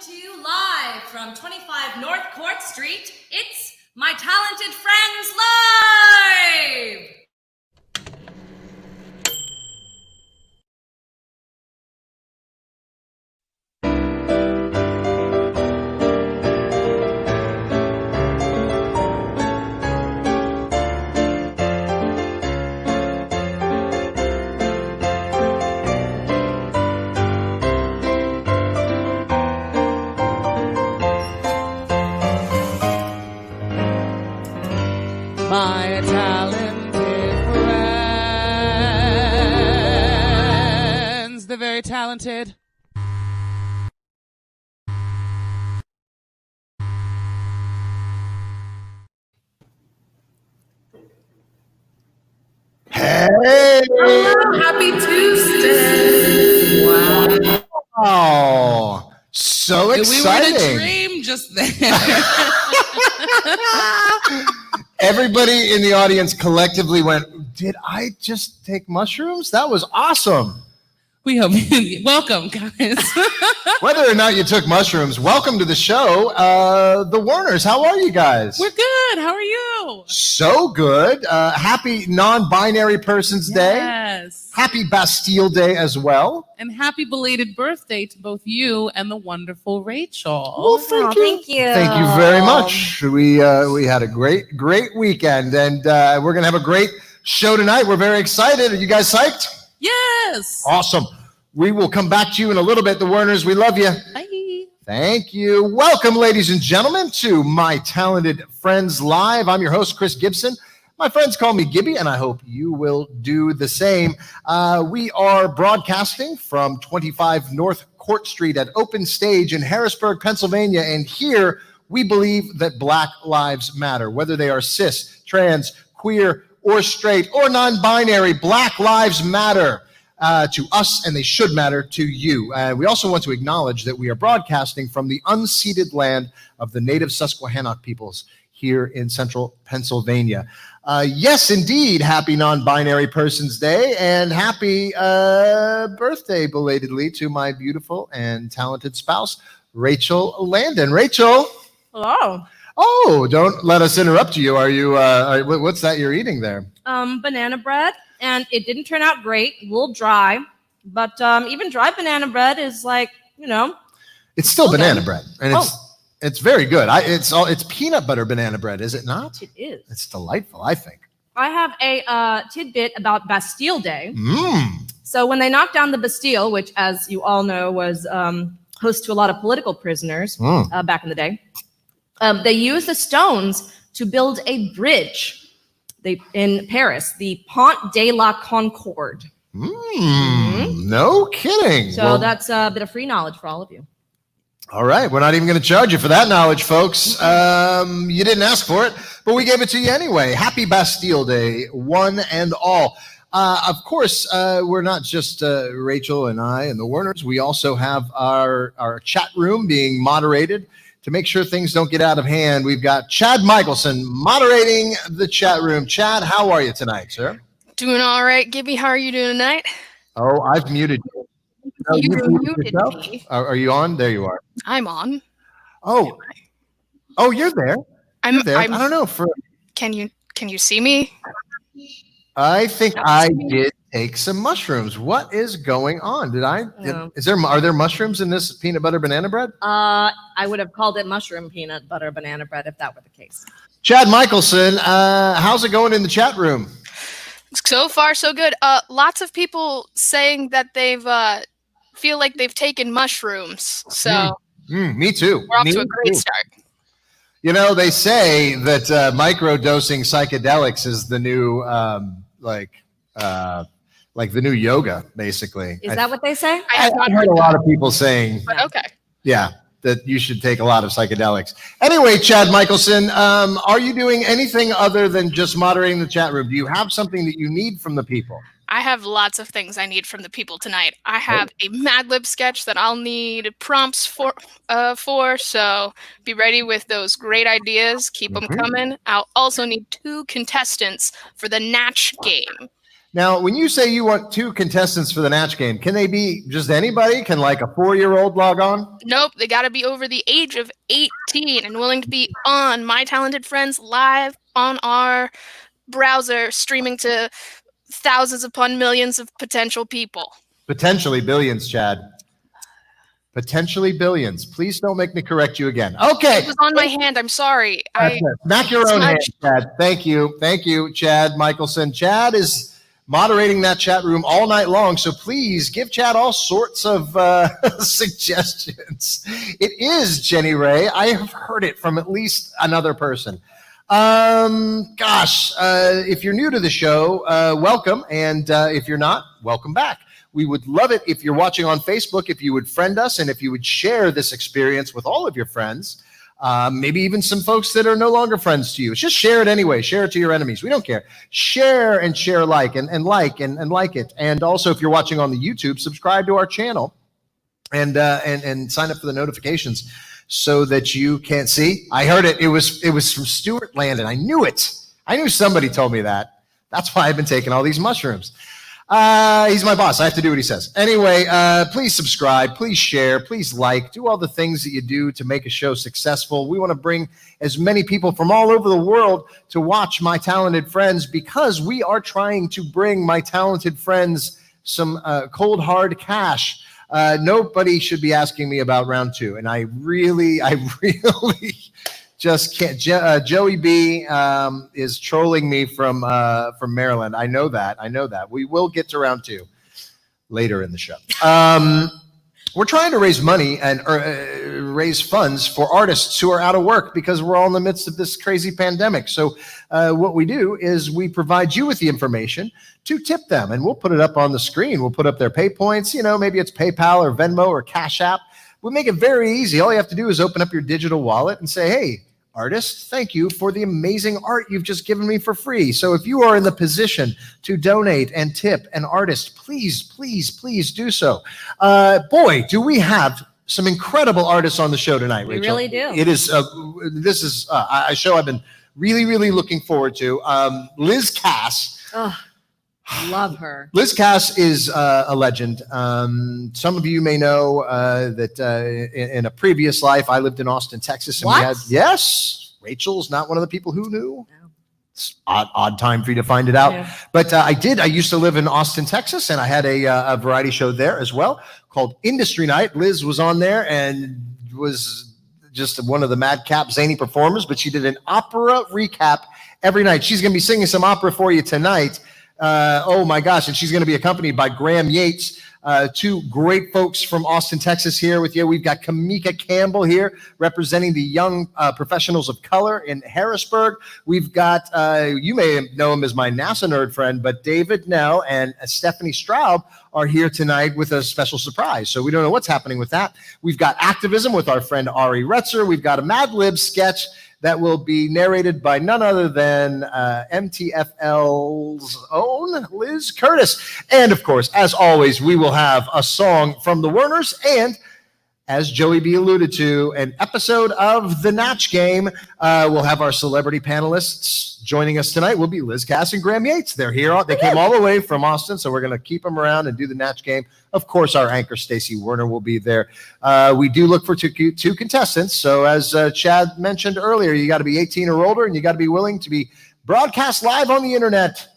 to you live from 25 North Court Street. It's My Talented Friends Live! My talented friends, the very talented. Hey! Hello, happy Tuesday! Wow. Oh, so exciting. We were in a dream just then. Everybody in the audience collectively went, did I just take mushrooms? That was awesome. We hope welcome, guys. Whether or not you took mushrooms, welcome to the show. The Werners, how are you guys? We're good. How are you? So good. Happy Non-Binary Persons Day. Yes. Happy Bastille Day as well. And happy belated birthday to both you and the wonderful Rachel. Well, thank you. Thank you. Thank you very much. We had a great weekend, and we're going to have a great show tonight. We're very excited. Are you guys psyched? Yes. Awesome. We will come back to you in a little bit. The Werners, we love you. Bye. Thank you. Welcome, ladies and gentlemen, to My Talented Friends Live. I'm your host, Chris Gibson. My friends call me Gibby, and I hope you will do the same. We are broadcasting from 25 North Court Street at Open Stage in Harrisburg, Pennsylvania. And here we believe that Black lives matter, whether they are cis, trans, queer, or straight, or non-binary. Black lives matter to us, and they should matter to you. We also want to acknowledge that we are broadcasting from the unceded land of the native Susquehannock peoples here in central Pennsylvania. Yes, indeed, happy Non-Binary Persons Day, and happy birthday belatedly to my beautiful and talented spouse, Rachel Landon. Rachel. Hello. Oh, don't let us interrupt you. Are you, what's that you're eating there? Banana bread, and it didn't turn out great, a little dry, but even dry banana bread is like, It's still Okay. banana bread, and it's very good. It's peanut butter banana bread, is it not? It is. It's delightful, I think. I have a tidbit about Bastille Day. Mmm. So when they knocked down the Bastille, which, as you all know, was host to a lot of political prisoners back in the day, they used the stones to build a bridge in Paris, the Pont de la Concorde. No kidding. So that's a bit of free knowledge for all of you. All right, we're not even going to charge you for that knowledge, folks. You didn't ask for it, but we gave it to you anyway. Happy Bastille Day, one and all. Of course, we're not just Rachel and I and the Werners. We also have our chat room being moderated. To make sure things don't get out of hand, we've got Chad Michelson moderating the chat room. Chad, how are you tonight, sir? Doing all right, Gibby. How are you doing tonight? Oh, I've muted you. No, You you've muted yourself? me. Are you on? There you are. I'm on. Oh, you're there. I'm I don't know. Can you see me? I think I did take some mushrooms. What is going on? No. Are there mushrooms in this peanut butter banana bread? I would have called it mushroom peanut butter banana bread if that were the case. Chad Michelson, how's it going in the chat room? So far, so good. Lots of people saying that they've feel like they've taken mushrooms. So Me too. we're off Me to a great too. start. You know, they say that microdosing psychedelics is the new like the new yoga, basically. Is that what they say? I have not I've heard a lot of people saying, but okay. yeah, that you should take a lot of psychedelics. Anyway, Chad Michelson, are you doing anything other than just moderating the chat room? Do you have something that you need from the people? I have lots of things I need from the people tonight. I have a Mad Lib sketch that I'll need prompts for, so be ready with those great ideas. Keep them coming. I'll also need 2 contestants for the Natch game. Now, when you say you want 2 contestants for the Natch game, can they be just anybody? Can like a 4-year-old log on? Nope, they got to be over the age of 18 and willing to be on My Talented Friends live on our browser, streaming to thousands upon millions of potential people. Potentially billions, Chad. Potentially billions. Please don't make me correct you again. Okay. It was on my hand. I'm sorry. Smack your own hand, Chad. Thank you. Thank you, Chad Michelson. Chad is moderating that chat room all night long, so please give Chad all sorts of suggestions. It is Jenny Ray. I have heard it from at least another person. If you're new to the show, welcome. And if you're not, welcome back. We would love it if you're watching on Facebook, if you would friend us and if you would share this experience with all of your friends, maybe even some folks that are no longer friends to you. Just share it anyway. Share it to your enemies. We don't care. Share and share like and like it. And also, if you're watching on the YouTube, subscribe to our channel and sign up for the notifications so that you can't see. I heard it. It was from Stuart Landon. I knew it. I knew somebody told me that. That's why I've been taking all these mushrooms. He's my boss. I have to do what he says. Anyway, please subscribe, please share, please like, do all the things that you do to make a show successful. We want to bring as many people from all over the world to watch My Talented Friends because we are trying to bring My Talented Friends some cold, hard cash. Nobody should be asking me about round 2. And I really just can't. Joey B is trolling me from Maryland. I know that. We will get to round 2 later in the show. We're trying to raise money and raise funds for artists who are out of work because we're all in the midst of this crazy pandemic. So what we do is we provide you with the information to tip them, and we'll put it up on the screen. We'll put up their pay points. Maybe it's PayPal or Venmo or Cash App. We make it very easy. All you have to do is open up your digital wallet and say, hey, artist, thank you for the amazing art you've just given me for free. So if you are in the position to donate and tip an artist, please, please, please do so. Boy, do we have some incredible artists on the show tonight, Rachel. We really do. It is. This is a show I've been really, really looking forward to. Liz Cass. Oh, love her. Liz Cass is a legend. Some of you may know that in a previous life, I lived in Austin, Texas. And What? Yes, Rachel's not one of the people who knew. No. It's odd time for you to find it out. Yeah. But I did. I used to live in Austin, Texas, and I had a variety show there as well called Industry Night. Liz was on there and was just one of the madcap zany performers, but she did an opera recap every night. She's going to be singing some opera for you tonight. Oh my gosh. And she's going to be accompanied by Graham Yates, 2 great folks from Austin, Texas here with you. We've got Kimeka Campbell here representing the young professionals of color in Harrisburg. We've got, you may know him as my NASA nerd friend, but David Knoell and Stephanie Stroud are here tonight with a special surprise. So we don't know what's happening with that. We've got Activism with our friend Ari Retzer. We've got a Mad Libs sketch that will be narrated by none other than MTFL's own Liz Curtis. And of course, as always, we will have a song from the Werners and, as Joey B alluded to, an episode of The Natch Game. We'll have our celebrity panelists joining us tonight. Will be Liz Cass and Graham Yates. They're here. They came all the way from Austin, so we're going to keep them around and do The Natch Game. Of course, our anchor, Stacey Werner, will be there. We do look for two contestants. So as Chad mentioned earlier, you got to be 18 or older, and you got to be willing to be broadcast live on the internet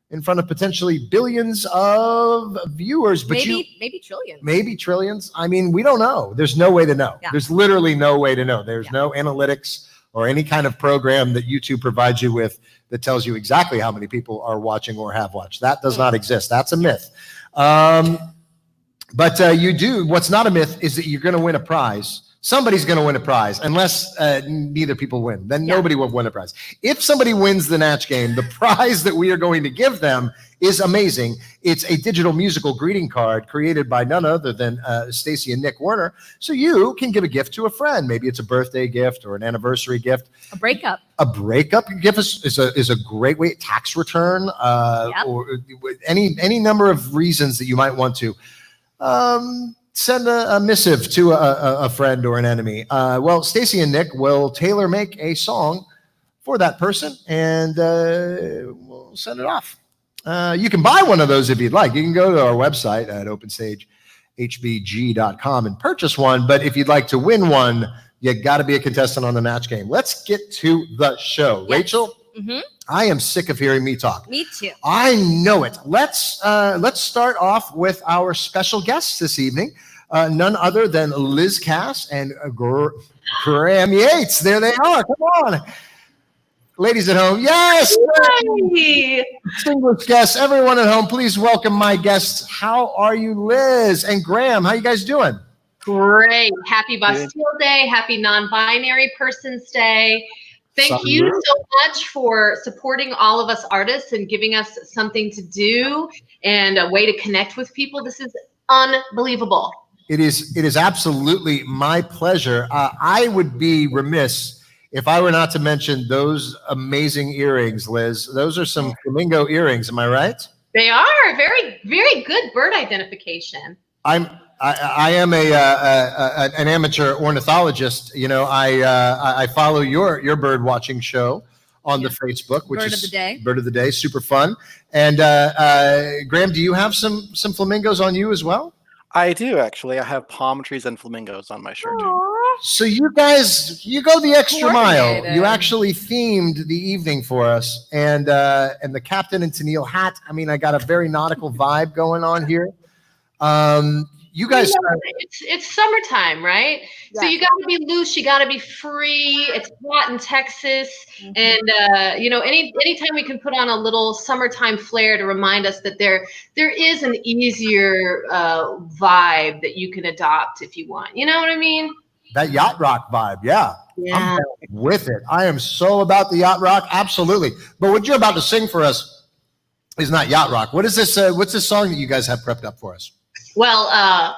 in front of potentially billions of viewers. But maybe trillions. Maybe trillions. I mean, we don't know. There's no way to know. Yeah. There's literally no way to know. There's no analytics or any kind of program that YouTube provides you with that tells you exactly how many people are watching or have watched. That does not exist. That's a myth. But you do. What's not a myth is that you're going to win a prize. Somebody's going to win a prize unless neither people win. Then nobody will win a prize. If somebody wins the Natch Game, the prize that we are going to give them is amazing. It's a digital musical greeting card created by none other than Stacey and Nick Werner. So you can give a gift to a friend. Maybe it's a birthday gift or an anniversary gift. A breakup. A breakup gift is a great way. Tax return or any number of reasons that you might want to. Send a missive to a friend or an enemy. Well, Stacey and Nick will tailor make a song for that person, and we'll send it off. You can buy one of those if you'd like. You can go to our website at openstagehbg.com and purchase one. But if you'd like to win one, you got to be a contestant on the match game. Let's get to the show. Yes. Rachel, I am sick of hearing me talk. Me too. I know it. Let's start off with our special guests this evening. None other than Liz Cass and Graham Yates. There they are. Come on. Ladies at home, yes. Hey. Distinguished guests, everyone at home, please welcome my guests. How are you, Liz and Graham? How you guys doing? Great. Happy Bastille Day. Happy Non-Binary Persons Day. Thank you so much for supporting all of us artists and giving us something to do and a way to connect with people. This is unbelievable. It is absolutely my pleasure. I would be remiss if I were not to mention those amazing earrings, Liz. Those are some flamingo earrings. Am I right? They are very, very good bird identification. I am an amateur ornithologist. You know, I follow your bird watching show on the Facebook, which Bird is of the Day. Bird of the Day, super fun. And Graham, do you have some flamingos on you as well? I do, actually. I have palm trees and flamingos on my shirt. So you guys, you go the extra mile. Coordinated. You actually themed the evening for us, and the Captain and Tennille hat. I mean, I got a very nautical vibe going on here. You guys, it's summertime, right? So you got to be loose. You got to be free. It's hot in Texas, and anytime we can put on a little summertime flair to remind us that there is an easier vibe that you can adopt if you want. You know what I mean? that yacht rock vibe, yeah. Yeah. I'm with it. I am so about the yacht rock, absolutely. But what you're about to sing for us is not yacht rock. What is this? What's this song that you guys have prepped up for us? Well,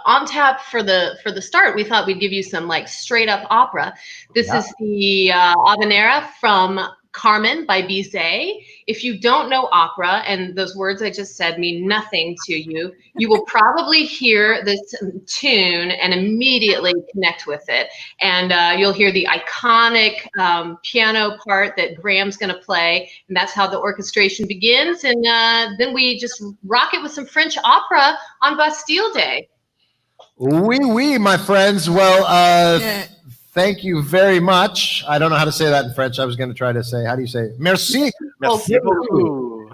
on tap for the start, we thought we'd give you some like straight up opera. This is the Habanera from Carmen by Bizet. If you don't know opera, and those words I just said mean nothing to you, you will probably hear this tune and immediately connect with it. And you'll hear the iconic piano part that Graham's going to play, and that's how the orchestration begins. And then we just rock it with some French opera on Bastille Day. Oui, my friends. Well, thank you very much. I don't know how to say that in French. I was going to try to say, how do you say it? Merci. Merci beaucoup.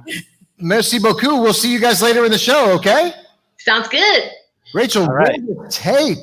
Merci beaucoup. We'll see you guys later in the show, okay? Sounds good. Rachel, All right. roll the tape.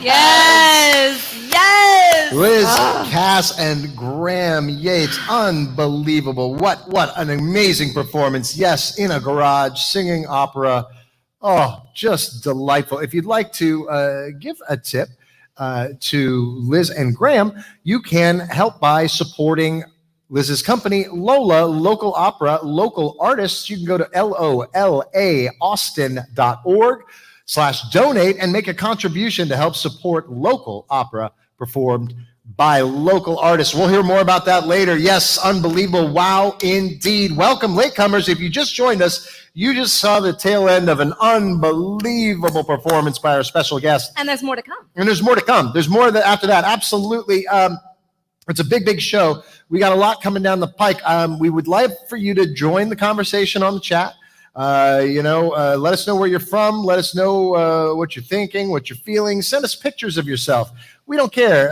Yes. Liz, Cass, and Graham Yates. Unbelievable. What an amazing performance. Yes, in a garage, singing opera. Oh, just delightful. If you'd like to give a tip to Liz and Graham, you can help by supporting Liz's company, Lola, Local Opera, Local Artists. You can go to lolaaustin.org/donate and make a contribution to help support local opera performed by local artists. We'll hear more about that later. Yes, unbelievable. Wow, indeed. Welcome, latecomers. If you just joined us, you just saw the tail end of an unbelievable performance by our special guest. And there's more to come. And there's more to come. There's more after that. Absolutely. It's a big show. We got a lot coming down the pike. We would like for you to join the conversation on the chat. Let us know where you're from. Let us know what you're thinking, what you're feeling. Send us pictures of yourself. We don't care.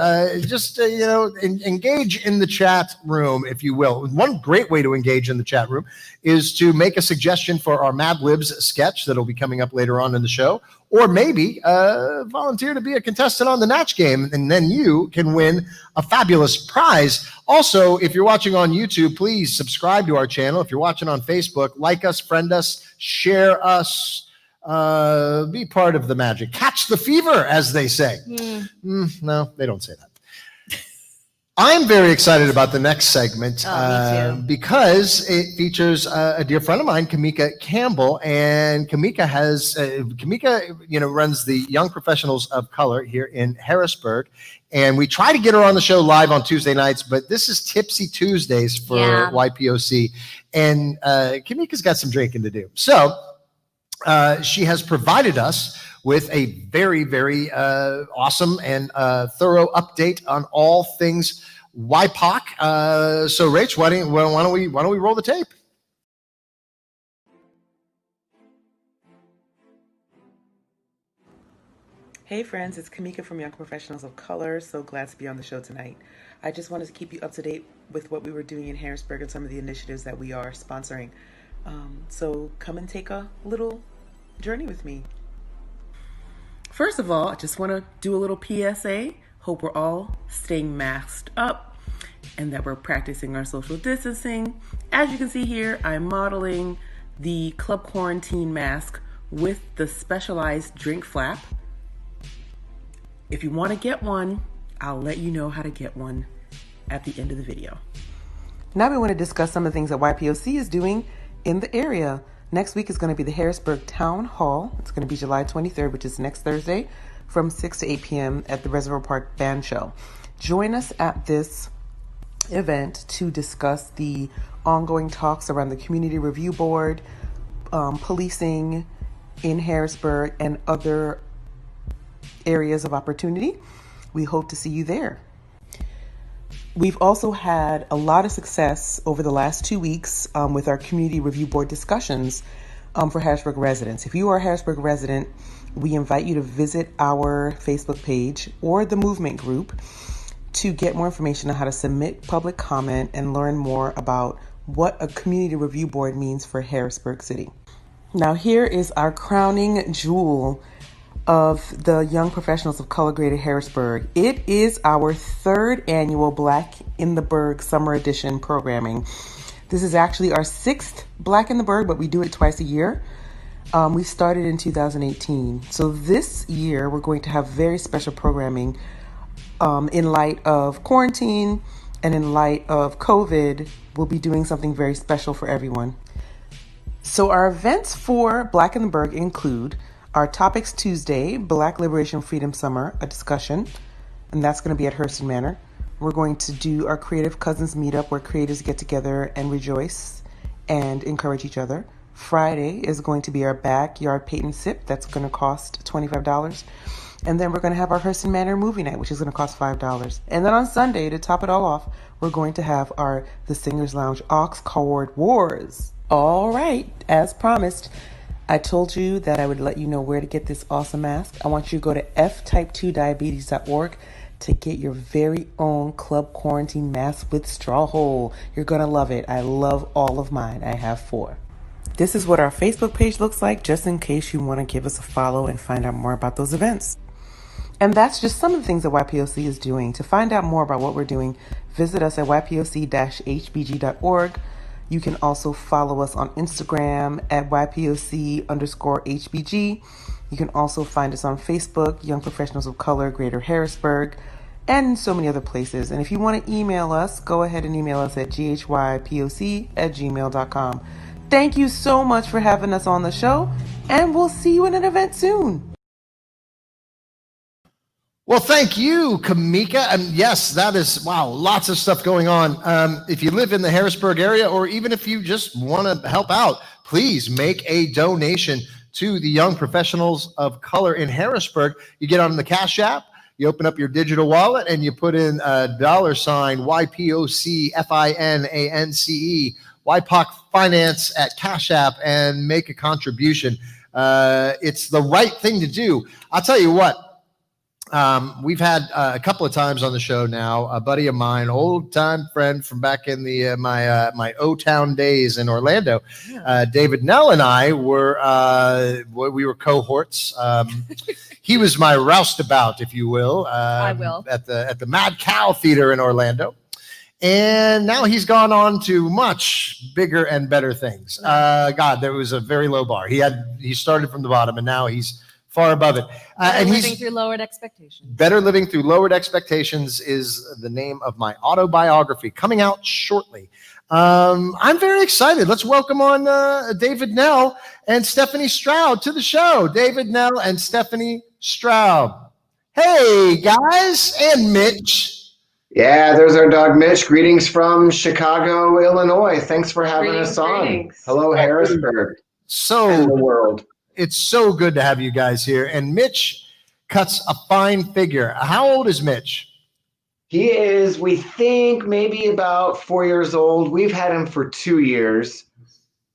Engage in the chat room, if you will. One great way to engage in the chat room is to make a suggestion for our Mad Libs sketch that'll be coming up later on in the show, or maybe volunteer to be a contestant on the Natch Game, and then you can win a fabulous prize. Also, if you're watching on YouTube, please subscribe to our channel. If you're watching on Facebook, like us, friend us, share us. Be part of the magic. Catch the fever, as they say. No, they don't say that. I'm very excited about the next segment Me too. because it features a dear friend of mine, Kimeka Campbell, and Kimeka runs the Young Professionals of Color here in Harrisburg, and we try to get her on the show live on Tuesday nights, but this is Tipsy Tuesdays for YPOC, and Kimeka's got some drinking to do. So she has provided us with a very awesome and thorough update on all things YPOC. So, Rach, why don't we roll the tape? Hey friends, it's Kimeka from Young Professionals of Color. So glad to be on the show tonight. I just wanted to keep you up to date with what we were doing in Harrisburg and some of the initiatives that we are sponsoring. So come and take a little journey with me. First of all, I just want to do a little PSA. Hope we're all staying masked up and that we're practicing our social distancing. As you can see here, I'm modeling the Club Quarantine mask with the specialized drink flap. If you want to get one, I'll let you know how to get one at the end of the video. Now we want to discuss some of the things that YPOC is doing in the area. Next week is going to be the Harrisburg Town Hall. It's going to be July 23rd, which is next Thursday, from 6 to 8 p.m. at the Reservoir Park Band Show. Join us at this event to discuss the ongoing talks around the Community Review Board, policing in Harrisburg, and other areas of opportunity. We hope to see you there. We've also had a lot of success over the last 2 weeks with our Community Review Board discussions for Harrisburg residents. If you are a Harrisburg resident, we invite you to visit our Facebook page or the movement group to get more information on how to submit public comment and learn more about what a Community Review Board means for Harrisburg City. Now here is our crowning jewel of the Young Professionals of Color Greater Harrisburg. It is our third annual Black in the Burg Summer Edition programming. This is actually our sixth Black in the Burg, but we do it twice a year. We started in 2018. So this year, we're going to have very special programming in light of quarantine and in light of COVID. We'll be doing something very special for everyone. So our events for Black in the Burg include our Topics Tuesday, Black Liberation Freedom Summer, a discussion, and that's going to be at Hurston Manor. We're going to do our Creative Cousins meetup where creators get together and rejoice and encourage each other. Friday is going to be our Backyard Paint and Sip. That's going to cost $25. And then we're going to have our Hurston Manor movie night, which is going to cost $5. And then on Sunday, to top it all off, we're going to have our The Singers Lounge Aux Cord Wars. All right, as promised, I told you that I would let you know where to get this awesome mask. I want you to go to ftype2diabetes.org to get your very own Club Quarantine mask with straw hole. You're going to love it. I love all of mine. I have 4. This is what our Facebook page looks like, just in case you want to give us a follow and find out more about those events. And that's just some of the things that YPOC is doing. To find out more about what we're doing, visit us at ypoc-hbg.org. You can also follow us on Instagram at YPOC_HBG. You can also find us on Facebook, Young Professionals of Color, Greater Harrisburg, and so many other places. And if you want to email us, go ahead and email us at ghypoc@gmail.com. Thank you so much for having us on the show, and we'll see you in an event soon. Well, thank you, Kimeka. And yes, that is, wow, lots of stuff going on. If you live in the Harrisburg area, or even if you just want to help out, please make a donation to the Young Professionals of Color in Harrisburg. You get on the Cash App, you open up your digital wallet, and you put in $YPOC FINANCE, YPOC Finance at Cash App, and make a contribution. It's the right thing to do. I'll tell you what. We've had a couple of times on the show now, a buddy of mine, old time friend from back in the my O-Town days in Orlando, David Knoell, and I were cohorts. He was my roustabout, if you will. I will. At the Mad Cow Theater in Orlando. And now he's gone on to much bigger and better things. God, there was a very low bar. He started from the bottom, and now he's far above it. And living through lowered expectations. Better Living Through Lowered Expectations is the name of my autobiography, coming out shortly. I'm very excited. Let's welcome on David Knoell and Stephanie Stroud to the show. David Knoell and Stephanie Stroud. Hey, guys, and Mitch. Yeah, there's our dog Mitch. Greetings from Chicago, Illinois. Thanks for having us on. Greetings. Hello, Harrisburg and the world. It's so good to have you guys here. And Mitch cuts a fine figure. How old is Mitch? He is, we think, maybe about 4 years old. We've had him for 2 years.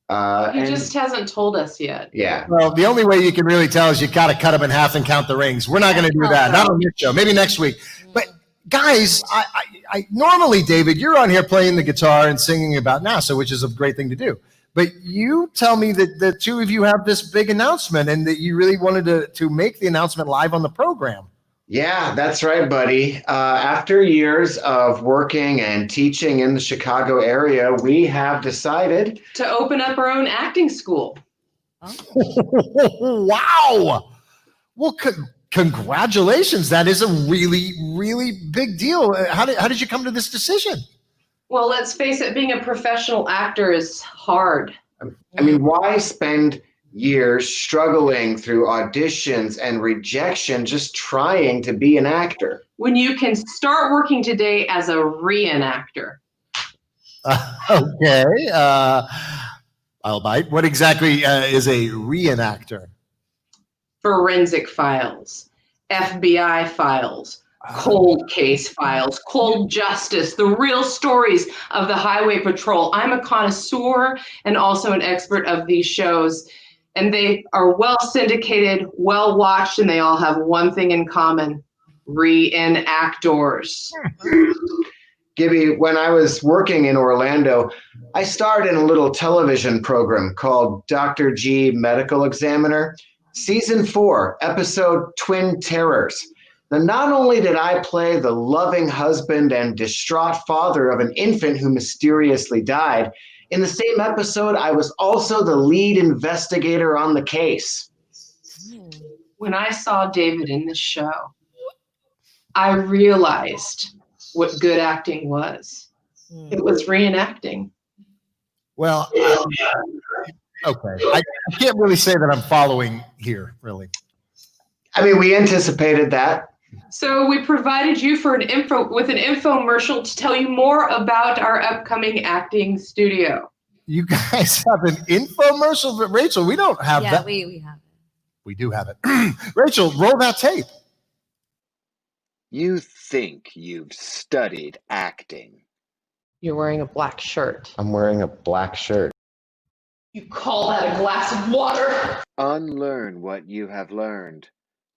He just hasn't told us yet. Yeah. Well, the only way you can really tell is you got to cut him in half and count the rings. We're not going to do that. Not on this show. Maybe next week. But guys, I normally, David, you're on here playing the guitar and singing about NASA, which is a great thing to do. But you tell me that the two of you have this big announcement and that you really wanted to make the announcement live on the program. Yeah, that's right, buddy. After years of working and teaching in the Chicago area, we have decided to open up our own acting school. Wow. Well, congratulations. That is a really, really big deal. How did you come to this decision? Well, let's face it, being a professional actor is hard. I mean, why spend years struggling through auditions and rejection just trying to be an actor when you can start working today as a reenactor? Okay. I'll bite. What exactly is a reenactor? Forensic files, FBI files, cold case files, cold justice, the real stories of the Highway Patrol. I'm a connoisseur and also an expert of these shows, and they are well syndicated, well watched, and they all have one thing in common: Re-Enactors. Gibby, when I was working in Orlando, I starred in a little television program called Dr. G Medical Examiner, Season 4, episode Twin Terrors. Now, not only did I play the loving husband and distraught father of an infant who mysteriously died, in the same episode, I was also the lead investigator on the case. When I saw David in this show, I realized what good acting was. It was reenacting. Well, okay. I can't really say that I'm following here, really. I mean, we anticipated that. So we provided you with an infomercial to tell you more about our upcoming acting studio. You guys have an infomercial, but Rachel, we don't have that. We have it. We do have it. Rachel, roll that tape. You think you've studied acting. You're wearing a black shirt. I'm wearing a black shirt. You call that a glass of water? Unlearn what you have learned.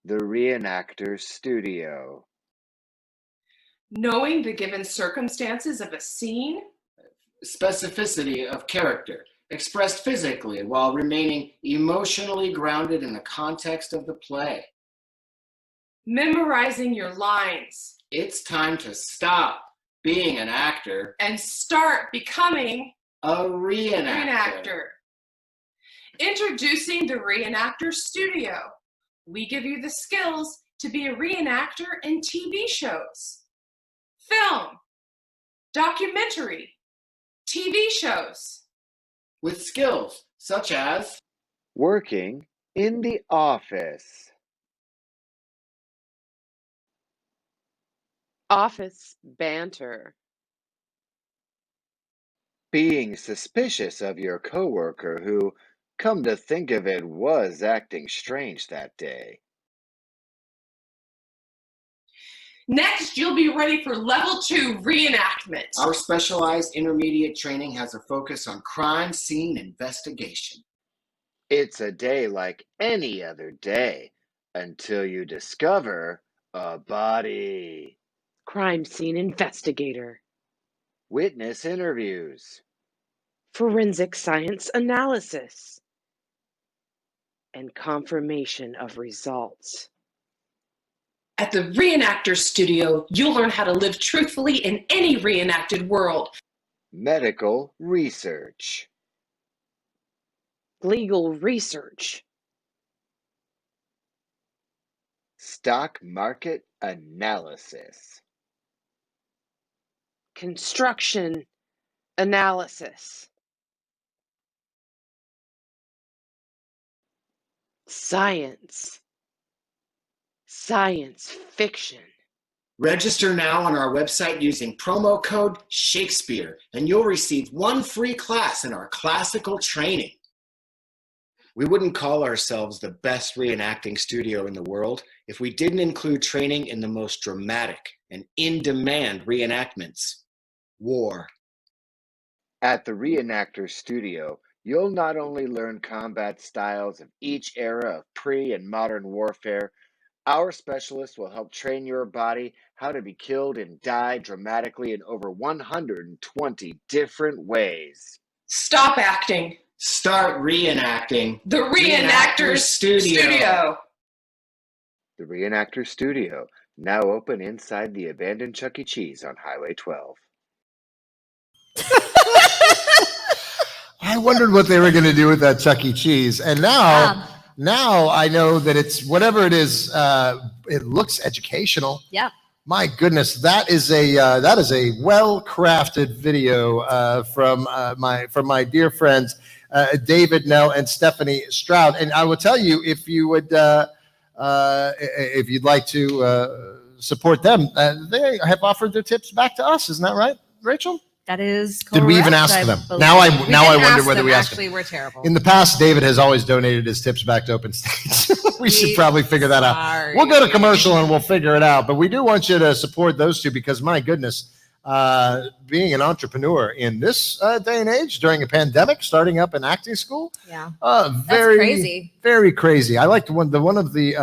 The Re-Enactors Studio. Knowing the given circumstances of a scene. Specificity of character, expressed physically while remaining emotionally grounded in the context of the play. memorizing your lines. It's time to stop being an actor And start becoming a a reenactor. reenactor. Introducing the Re-Enactors Studio. We give you the skills to be a reenactor in TV shows, film, documentary, TV shows. With skills such as Working in the office. Office banter. Being suspicious of your coworker who, come to think of it, was acting strange that day. Next, you'll be ready for level 2 reenactment. our specialized intermediate training has a focus on crime scene investigation. It's a day like any other day until you discover a body. Crime scene investigator. Witness interviews. Forensic science analysis. And confirmation of results. At the Re-Enactors Studio, you'll learn how to live truthfully in any reenacted world. Medical research. Legal research. Stock market analysis. Construction analysis. Science. Science fiction. Register now on our website using promo code Shakespeare, and you'll receive 1 free class in our classical training. We wouldn't call ourselves the best reenacting studio in the world if we didn't include training in the most dramatic and in-demand reenactments. War. At the Re-Enactors Studio, you'll not only learn combat styles of each era of pre- and modern warfare, our specialists will help train your body how to be killed and die dramatically in over 120 different ways. Stop acting. Start reenacting. The Re-Enactors Studio. The Re-Enactors Studio, now open inside the abandoned Chuck E. Cheese on Highway 12. I wondered what they were going to do with that Chuck E. Cheese. And now I know that it's whatever it is, it looks educational. Yeah. My goodness, that is a well-crafted video from my dear friends David, Knoell, and Stephanie Stroud. And I will tell you, if you would if you'd like to support them, they have offered their tips back to us. Isn't that right, Rachel? That is correct. Did we even ask them? believe. Now I We wonder didn't ask whether them. we asked them. Actually, we're terrible. In the past, David has always donated his tips back to Open States. we should probably figure that out. We'll go to commercial and we'll figure it out. But we do want you to support those two because, my goodness, being an entrepreneur in this day and age during a pandemic, starting up an acting school, very crazy. Very crazy. I liked one of the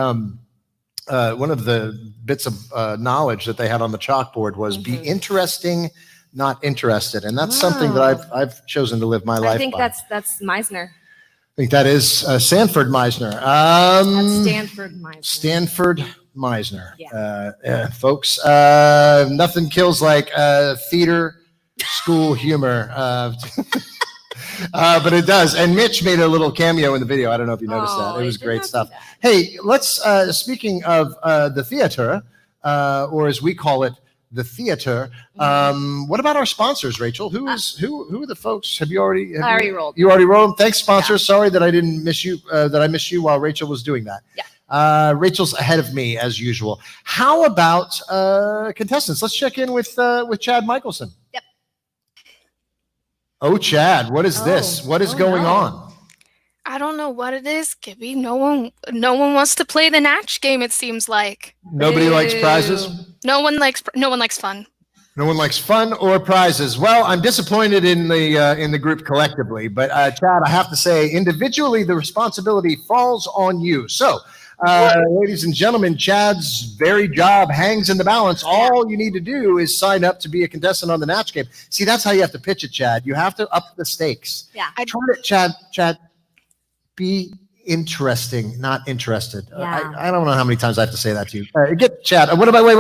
bits of knowledge that they had on the chalkboard was be interesting, not interested, and that's something that I've chosen to live my life. I think by. that's Meisner. I think that is Sanford Meisner. That's Stanford Meisner. Stanford Meisner. Yeah. Folks, nothing kills like theater school humor. But it does. And Mitch made a little cameo in the video. I don't know if you noticed that. It was great stuff. Hey, let's, speaking of the theater, or as we call it, the theater. What about our sponsors, Rachel? Who are the folks? Have you already? I already rolled. You already rolled. Thanks, sponsors. Sorry that I didn't miss you. That I missed you while Rachel was doing that. Yeah. Rachel's ahead of me as usual. How about contestants? Let's check in with Chad Michelson. Yep. Oh, Chad, what is this? What is going on? I don't know what it is, Gibby. No one wants to play the Natch game, it seems like. Nobody likes prizes? No one likes fun. No one likes fun or prizes. Well, I'm disappointed in the group collectively, but Chad, I have to say, individually, the responsibility falls on you. So, ladies and gentlemen, Chad's very job hangs in the balance. All you need to do is sign up to be a contestant on the Natch game. See, that's how you have to pitch it, Chad. You have to up the stakes. Yeah. Try it, Chad. Be interesting, not interested. Yeah. I don't know how many times I have to say that to you. Get chat. What about, wait.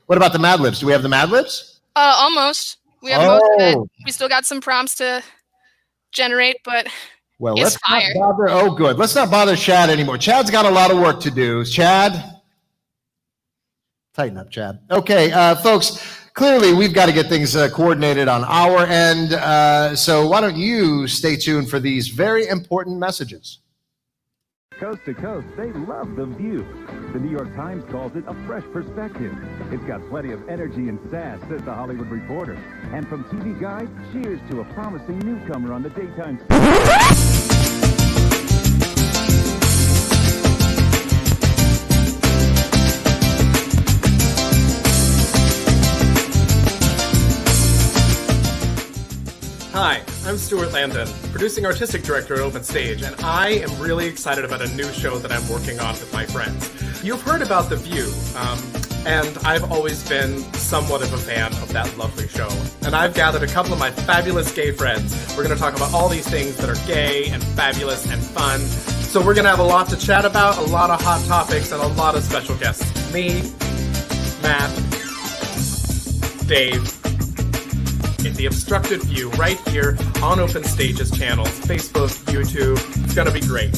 What about the Mad Libs? Do we have the Mad Libs? Almost. We have most of it. We still got some prompts to generate, but Well, it's let's fire. not bother. Oh, good. Let's not bother Chad anymore. Chad's got a lot of work to do. Chad, tighten up, Chad. Okay, folks, clearly we've got to get things coordinated on our end. So why don't you stay tuned for these very important messages? Coast to coast, they love The View. The New York Times calls it a fresh perspective. It's got plenty of energy and sass, says The Hollywood Reporter. And from TV Guide, cheers to a promising newcomer on the daytime Hi, I'm Stuart Landon, producing artistic director at Open Stage, and I am really excited about a new show that I'm working on with my friends. You've heard about The View, and I've always been somewhat of a fan of that lovely show. And I've gathered a couple of my fabulous gay friends. We're going to talk about all these things that are gay and fabulous and fun. So we're going to have a lot to chat about, a lot of hot topics, and a lot of special guests. Me, Matt, Dave, in The Obstructed View right here on Open Stage's channels, Facebook, YouTube. It's going to be great.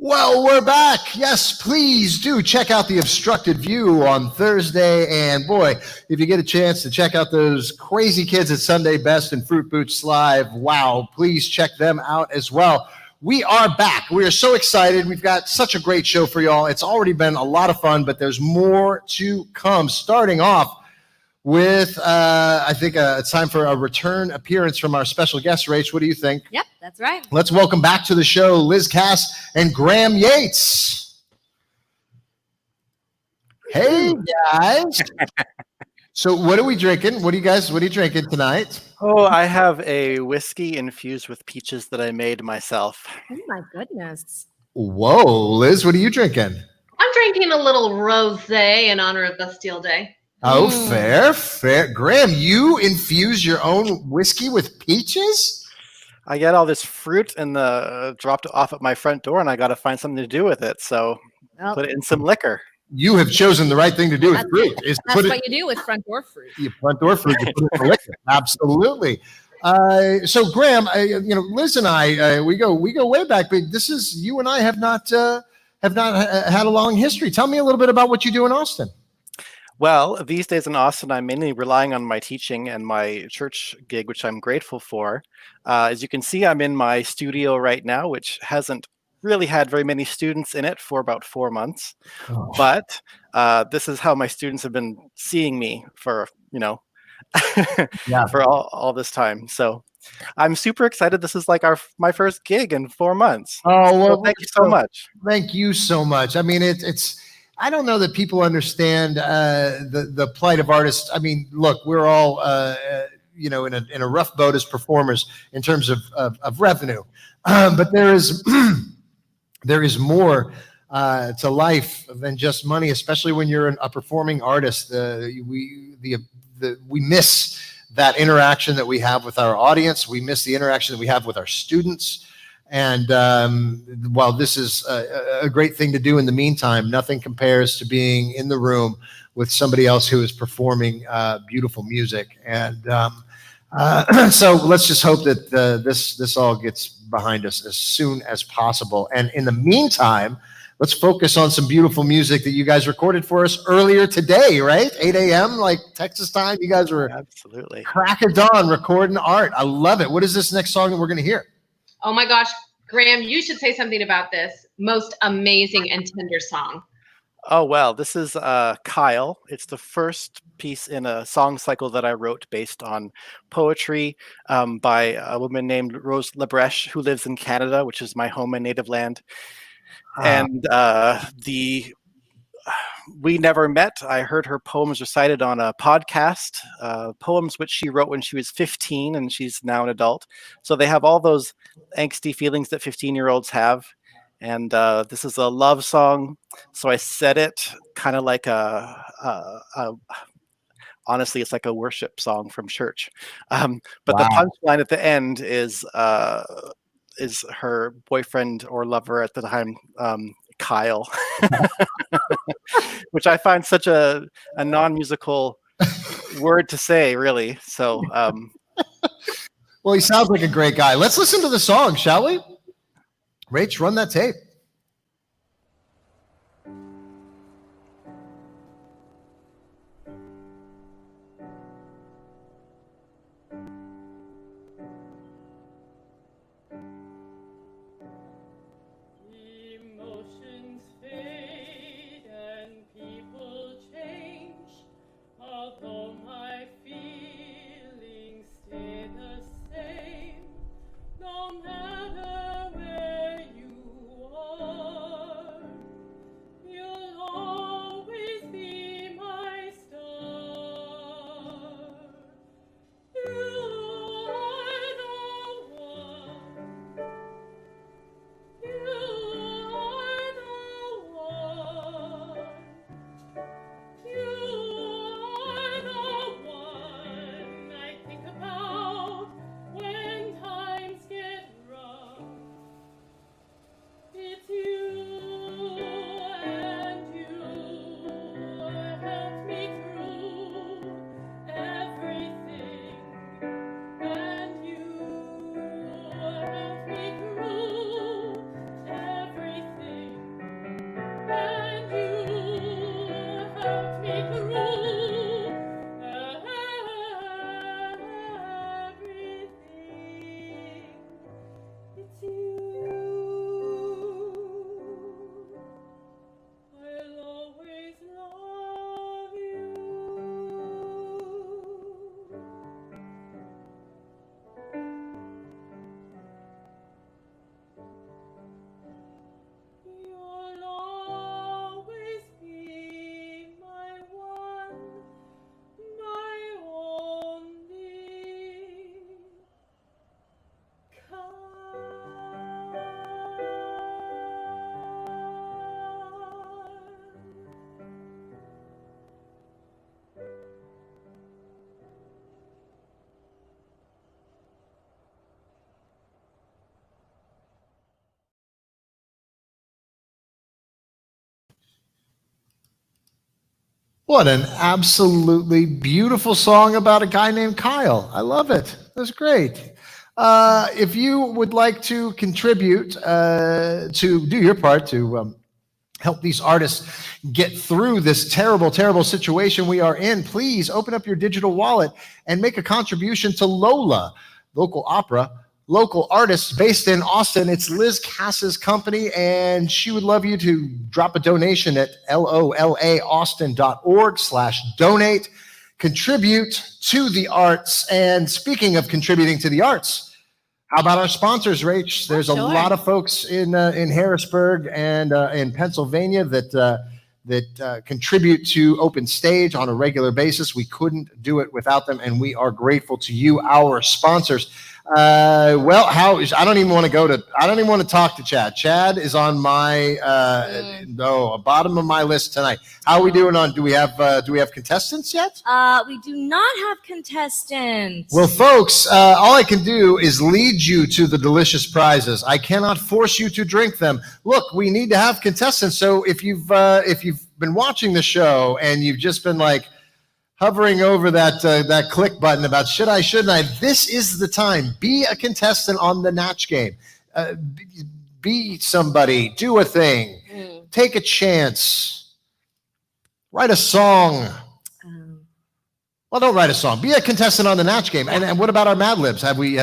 Well, we're back. Yes, please do check out The Obstructed View on Thursday. And boy, if you get a chance to check out those crazy kids at Sunday Best and Fruit Boots Live, wow, please check them out as well. We are back. We are so excited. We've got such a great show for y'all. It's already been a lot of fun, but there's more to come. Starting off with, I think it's time for a return appearance from our special guest, Rach. What do you think? Yep, that's right. Let's welcome back to the show Liz Cass and Graham Yates. Hey, guys. So what are we drinking? What are you drinking tonight? Oh, I have a whiskey infused with peaches that I made myself. Oh, my goodness. Whoa, Liz, what are you drinking? I'm drinking a little rosé in honor of Bastille Day. Oh, fair. Graham, you infuse your own whiskey with peaches? I get all this fruit and dropped it off at my front door, and I got to find something to do with it. So put it in some liquor. You have chosen the right thing to do with fruit. That's what you do with front door fruit. You front door fruit, you put it in liquor. Absolutely. So Graham, Liz and I, we go way back, but this is, you and I have not had a long history. Tell me a little bit about what you do in Austin. Well, these days in Austin, I'm mainly relying on my teaching and my church gig, which I'm grateful for. As you can see, I'm in my studio right now, which hasn't really had very many students in it for about 4 months. Oh. But this is how my students have been seeing me for, for all this time. So I'm super excited. This is like my first gig in 4 months. Oh, well, so thank you so much. Thank you so much. I mean, it's I don't know that people understand the plight of artists. I mean, look, we're all in a rough boat as performers in terms of revenue, but there is more to life than just money, especially when you're a performing artist. We miss that interaction that we have with our audience. We miss the interaction that we have with our students. And while this is a great thing to do in the meantime, nothing compares to being in the room with somebody else who is performing beautiful music. And so let's just hope that this all gets behind us as soon as possible. And in the meantime, let's focus on some beautiful music that you guys recorded for us earlier today, right? 8 a.m. like Texas time. You guys were absolutely crack of dawn recording art. I love it. What is this next song that we're going to hear? Oh my gosh, Graham, you should say something about this most amazing and tender song. Oh, well, this is Kyle. It's the first piece in a song cycle that I wrote based on poetry by a woman named Rose Labreche, who lives in Canada, which is my home and native land. And we never met. I heard her poems recited on a podcast, poems which she wrote when she was 15, and she's now an adult. So they have all those angsty feelings that 15-year-olds have. And this is a love song. So I said it kind of like honestly, it's like a worship song from church. But the punchline at the end is her boyfriend or lover at the time, Kyle, which I find such a non-musical word to say, really. So, well, he sounds like a great guy. Let's listen to the song, shall we? Rach, run that tape. What an absolutely beautiful song about a guy named Kyle. I love it. That's great. If you would like to contribute to do your part to help these artists get through this terrible, terrible situation we are in, please open up your digital wallet and make a contribution to Lola, local opera, local artists based in Austin. It's Liz Cass's company, and she would love you to drop a donation at lolaaustin.org/donate. Contribute to the arts. And speaking of contributing to the arts, how about our sponsors, Rach? There's a lot of folks in Harrisburg and in Pennsylvania that contribute to Open Stage on a regular basis. We couldn't do it without them, and we are grateful to you, our sponsors. Well, I don't even want to talk to Chad. Chad is on my bottom of my list tonight. How are we doing on? Do we have contestants yet? We do not have contestants. Well, folks, all I can do is lead you to the delicious prizes. I cannot force you to drink them. Look, we need to have contestants. So if you've been watching the show and you've just been like hovering over that click button about shouldn't I, this is the time. Be a contestant on the Natch game. Be somebody. Do a thing. Take a chance. Write a song. Well, don't write a song. Be a contestant on the Natch game. And what about our Mad Libs? Have we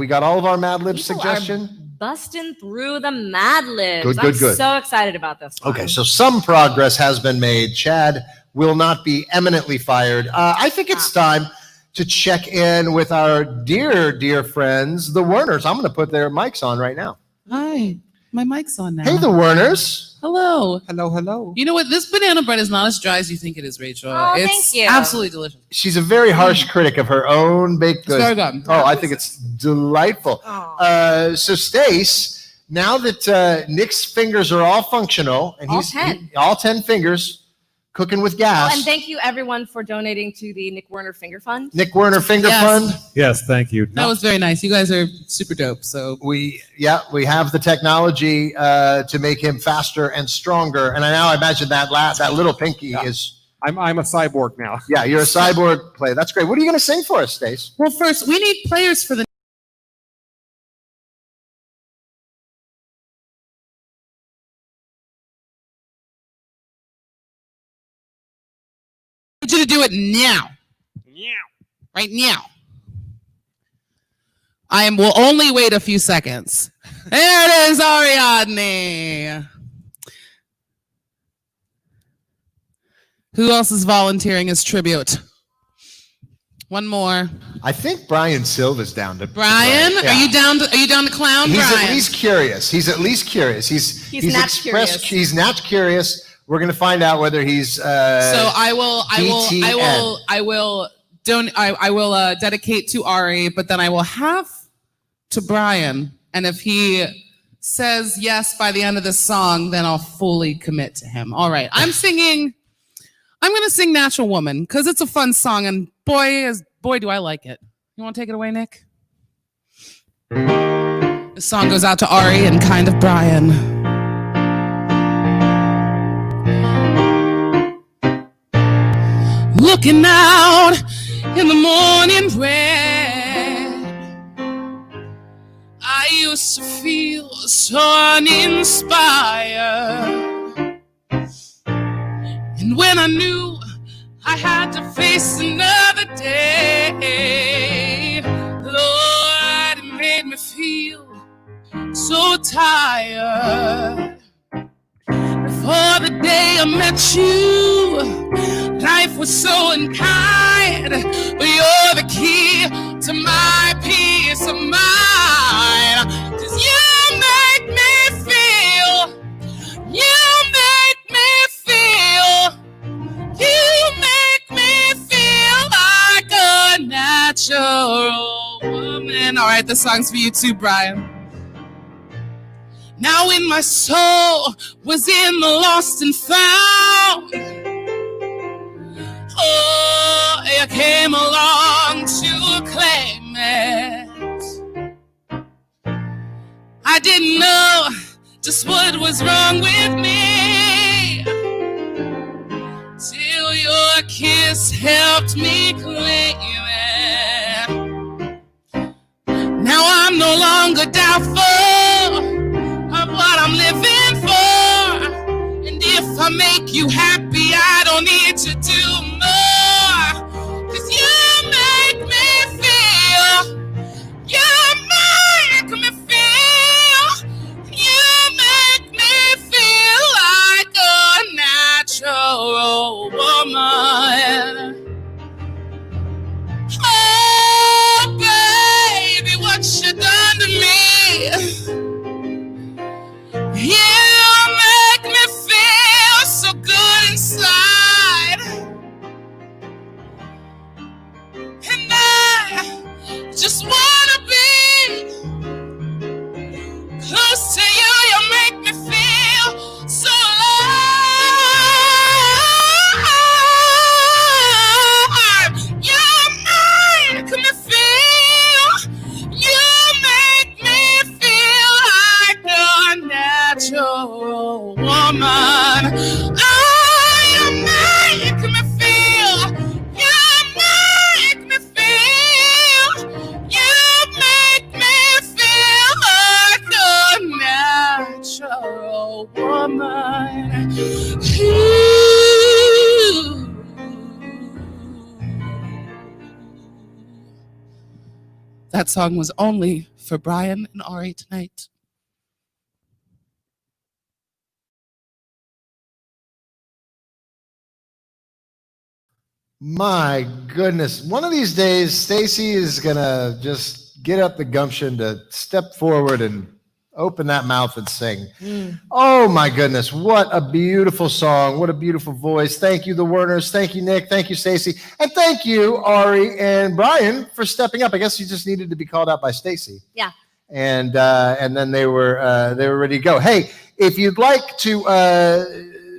got all of our Mad Libs suggestion? Busting through the Mad Libs. Good. I'm so excited about this one. Okay, so some progress has been made. Chad will not be eminently fired. I think it's time to check in with our dear friends, the Werners. I'm going to put their mics on right now. Hi, my mic's on now. Hey, the Werners. Hello. Hello. You know what? This banana bread is not as dry as you think it is, Rachel. Oh, it's thank you. absolutely delicious. She's a very harsh critic of her own baked goods. Very good. Oh, I think it's delightful. So, Stace, now that Nick's fingers are all functional, and all 10 fingers, cooking with gas. And thank you, everyone, for donating to the Nick Werner Finger Fund. Nick Werner Finger Fund. Yes, thank you. That was very nice. You guys are super dope. So we have the technology to make him faster and stronger. And I imagine that little pinky is. I'm a cyborg now. Yeah, you're a cyborg player. That's great. What are you going to sing for us, Stace? Well, first we need players for the. I need you to do it now. Right now. Will only wait a few seconds. There it is, Ariadne. Who else is volunteering as tribute? One more. I think Brian Silva's down to Brian, play. are you down to clown? He's Brian? at least curious. He's Natch curious. He's Natch curious. We're going to find out whether he's So I will dedicate to Ari, but then I will have to Brian. And if he says yes by the end of this song, then I'll fully commit to him. All right. I'm going to sing Natural Woman because it's a fun song, and boy, do I like it. You want to take it away, Nick? This song goes out to Ari and kind of Brian. Looking out in the morning rain, I used to feel so uninspired. And when I knew I had to face another day, Lord, it made me feel so tired. Before the day I met you, life was so unkind, but you're the key to my peace of mind. 'Cause you make me feel like a natural woman. All right, this song's for you too, Brian. Now when my soul was in the lost and found, oh, you came along to claim it. I didn't know just what was wrong with me till your kiss helped me claim it. Now I'm no longer doubtful of what I'm living for, and if I make you happy, I don't need to do more. 'Cause you make me feel, like a natural woman. Oh, baby, what you done to me? You make me feel so good inside, and I just wanna be That song was only for Brian and Ari tonight. My goodness. One of these days, Stacey is going to just get up the gumption to step forward and open that mouth and sing. Oh, my goodness. What a beautiful song. What a beautiful voice. Thank you, the Werners. Thank you, Nick. Thank you, Stacey. And thank you, Ari and Brian, for stepping up. I guess you just needed to be called out by Stacey. Yeah. And then they were ready to go. Hey, if you'd like to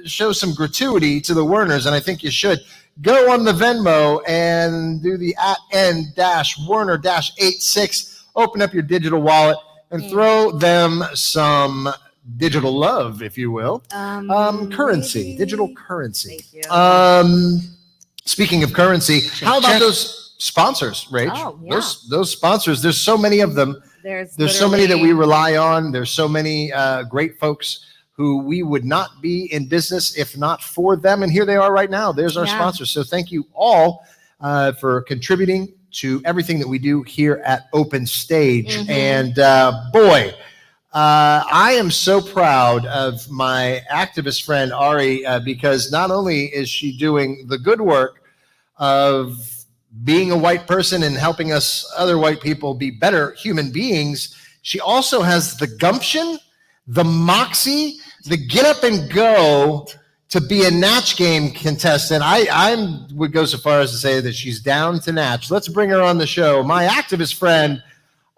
show some gratuity to the Werners, and I think you should, go on the Venmo and do the @n-werner-86. Open up your digital wallet and throw them some digital love, if you will. Currency, digital currency. Speaking of currency, how about those sponsors, Rach? Oh, yeah. Those sponsors, there's so many of them. There's so many that we rely on. There's so many great folks who we would not be in business if not for them. And here they are right now. There's our sponsors. So thank you all for contributing to everything that we do here at Open Stage. And boy, I am so proud of my activist friend, Ari, because not only is she doing the good work of being a white person and helping us other white people be better human beings, she also has the gumption, the moxie, the get up and go to be a Natch Game contestant. I would go so far as to say that she's down to Natch. Let's bring her on the show. My activist friend,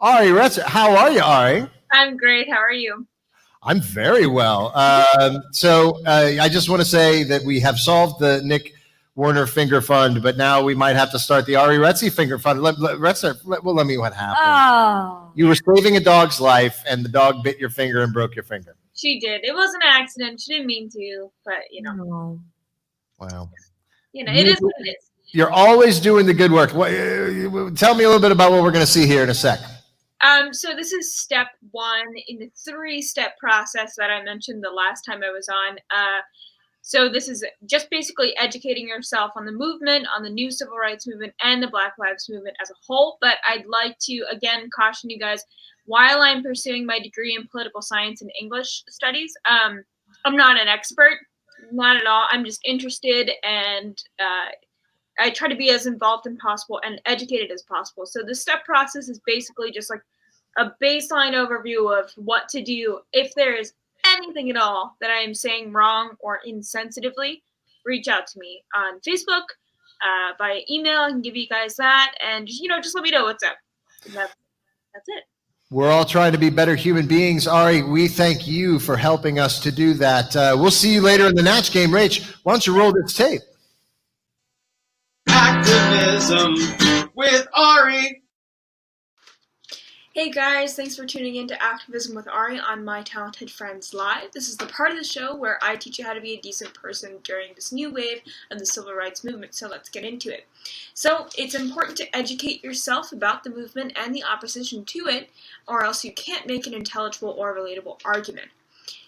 Ari Retzer. How are you, Ari? I'm great. How are you? I'm very well. So I just want to say that we have solved the Nick Werner Finger Fund, but now we might have to start the Ari Retzer Finger Fund. Retzer, let me what happened. Oh. You were saving a dog's life, and the dog bit your finger and broke your finger. She did. It was an accident. She didn't mean to, but Wow. It is what it is. You're always doing the good work. Tell me a little bit about what we're going to see here in a sec. So this is step 1 in the 3-step process that I mentioned the last time I was on. So this is just basically educating yourself on the movement, on the new civil rights movement, and the Black Lives Movement as a whole. But I'd like to, again, caution you guys, while I'm pursuing my degree in political science and English studies, I'm not an expert, not at all. I'm just interested, and I try to be as involved as possible and educated as possible. So the step process is basically just like a baseline overview of what to do if there is anything at all that I am saying wrong or insensitively. Reach out to me on Facebook, via email. I can give you guys that, and just let me know what's up. That's it. We're all trying to be better human beings. Ari, we thank you for helping us to do that. We'll see you later in the Natch Game. Rach, why don't you roll this tape? Activism with Ari. Hey guys, thanks for tuning in to Activism with Ari on My Talented Friends Live. This is the part of the show where I teach you how to be a decent person during this new wave of the civil rights movement, so let's get into it. So, it's important to educate yourself about the movement and the opposition to it, or else you can't make an intelligible or relatable argument.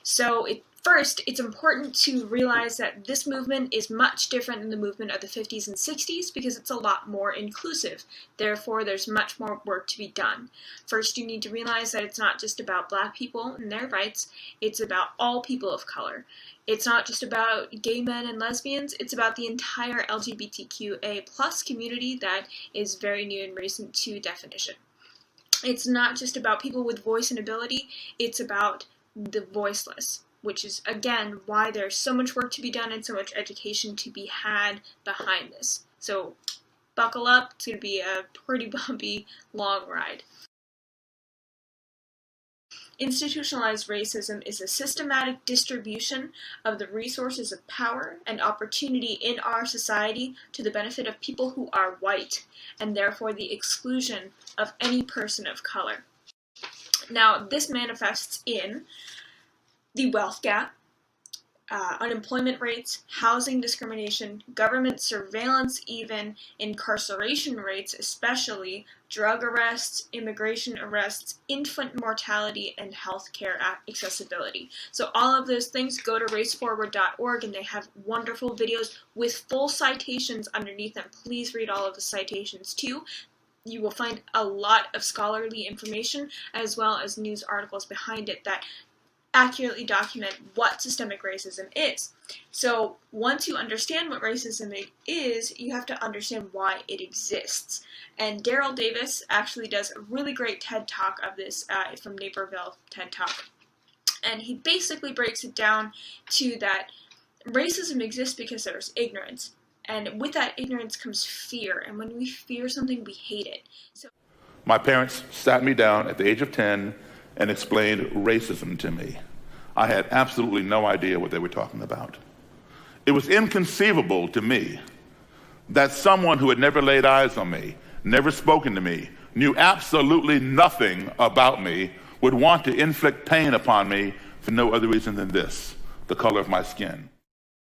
So, First, it's important to realize that this movement is much different than the movement of the 50s and 60s because it's a lot more inclusive. Therefore, there's much more work to be done. First, you need to realize that it's not just about Black people and their rights, it's about all people of color. It's not just about gay men and lesbians, it's about the entire LGBTQA+ community that is very new and recent to definition. It's not just about people with voice and ability, it's about the voiceless, which is, again, why there's so much work to be done and so much education to be had behind this. So buckle up, it's going to be a pretty bumpy, long ride. Institutionalized racism is a systematic distribution of the resources of power and opportunity in our society to the benefit of people who are white, and therefore the exclusion of any person of color. Now, this manifests in the wealth gap, unemployment rates, housing discrimination, government surveillance even, incarceration rates especially, drug arrests, immigration arrests, infant mortality, and healthcare accessibility. So all of those things, go to raceforward.org and they have wonderful videos with full citations underneath them. Please read all of the citations too. you will find a lot of scholarly information as well as news articles behind it that accurately document what systemic racism is. So once you understand what racism is, you have to understand why it exists. And Daryl Davis actually does a really great TED Talk of this from Naperville TED Talk. And he basically breaks it down to that racism exists because there's ignorance. And with that ignorance comes fear. And when we fear something, we hate it. So my parents sat me down at the age of 10 and explained racism to me. I had absolutely no idea what they were talking about. It was inconceivable to me that someone who had never laid eyes on me, never spoken to me, knew absolutely nothing about me, would want to inflict pain upon me for no other reason than this, the color of my skin.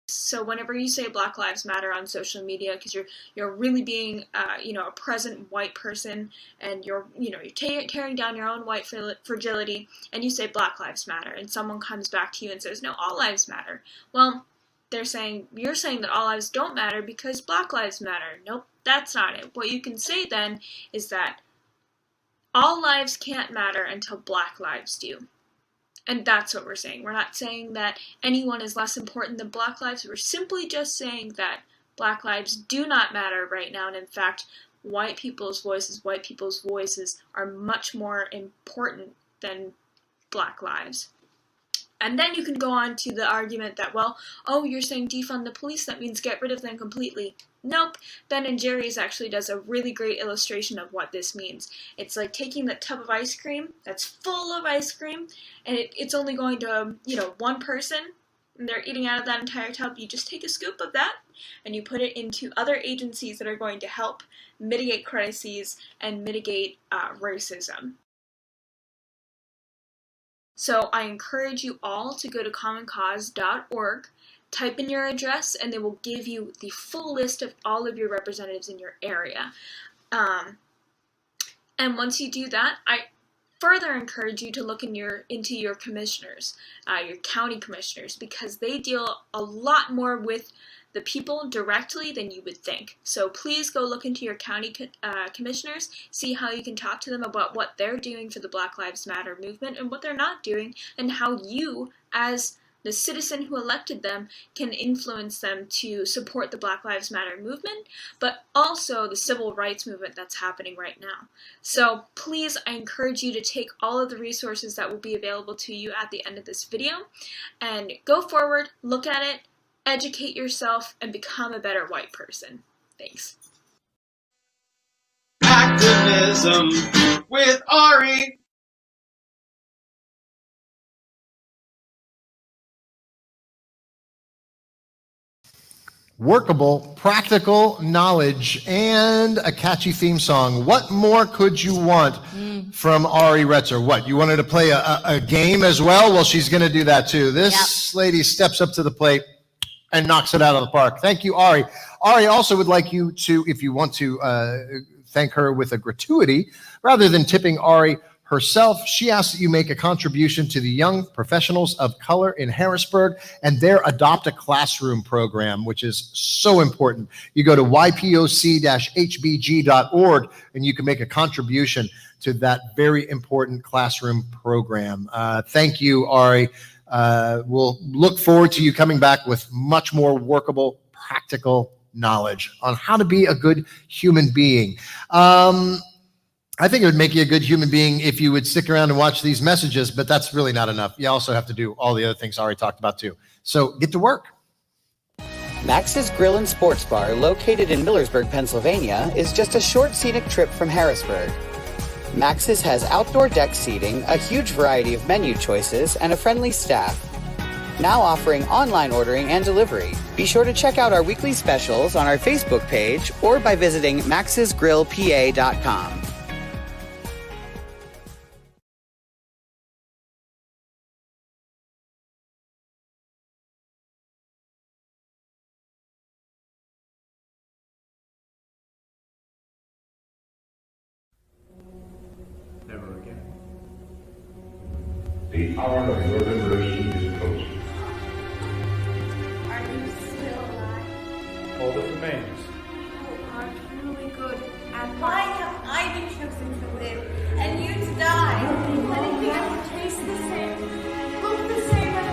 So whenever you say Black Lives Matter on social media, because you're really being a present white person, and you're tearing down your own white fragility, and you say Black Lives Matter, and someone comes back to you and says, no, all lives matter. Well, you're saying that all lives don't matter because Black Lives Matter. Nope, that's not it. What you can say then is that all lives can't matter until Black lives do. And that's what we're saying. We're not saying that anyone is less important than Black lives. We're simply just saying that Black lives do not matter right now. And in fact, white people's voices are much more important than Black lives. And then you can go on to the argument that, well, oh, you're saying defund the police, that means get rid of them completely. Nope. Ben and Jerry's actually does a really great illustration of what this means. It's like taking that tub of ice cream that's full of ice cream, and it's only going to, one person, and they're eating out of that entire tub. You just take a scoop of that, and you put it into other agencies that are going to help mitigate crises and mitigate racism. So I encourage you all to go to commoncause.org, type in your address, and they will give you the full list of all of your representatives in your area. And once you do that, I further encourage you to look into your commissioners, your county commissioners, because they deal a lot more with the people directly than you would think. So please go look into your county commissioners, see how you can talk to them about what they're doing for the Black Lives Matter movement and what they're not doing, and how you, as the citizen who elected them, can influence them to support the Black Lives Matter movement, but also the civil rights movement that's happening right now. So please, I encourage you to take all of the resources that will be available to you at the end of this video, and go forward, look at it, educate yourself, and become a better white person. Thanks. Activism with Ari. Workable, practical knowledge, and a catchy theme song. What more could you want from Ari Retzer? What, you wanted to play a game as well? Well, she's going to do that too. This lady steps up to the plate and knocks it out of the park. Thank you, Ari. Ari also would like you to, if you want to thank her with a gratuity, rather than tipping Ari herself, she asks that you make a contribution to the Young Professionals of Color in Harrisburg and their Adopt a Classroom program, which is so important. You go to ypoc-hbg.org and you can make a contribution to that very important classroom program. Thank you, Ari. We'll look forward to you coming back with much more workable, practical knowledge on how to be a good human being. I think it would make you a good human being if you would stick around and watch these messages, but that's really not enough. You also have to do all the other things Ari talked about too. So get to work. Max's Grill and Sports Bar, located in Millersburg, Pennsylvania, is just a short scenic trip from Harrisburg. Max's has outdoor deck seating, a huge variety of menu choices, and a friendly staff. Now offering online ordering and delivery. Be sure to check out our weekly specials on our Facebook page or by visiting maxsgrillpa.com. Never again. The hour of your liberation is approaching. Are you still alive? All that remains. Oh, are you really be good. And why have I been chosen to live and you to die? Letting me taste the same, look the same, and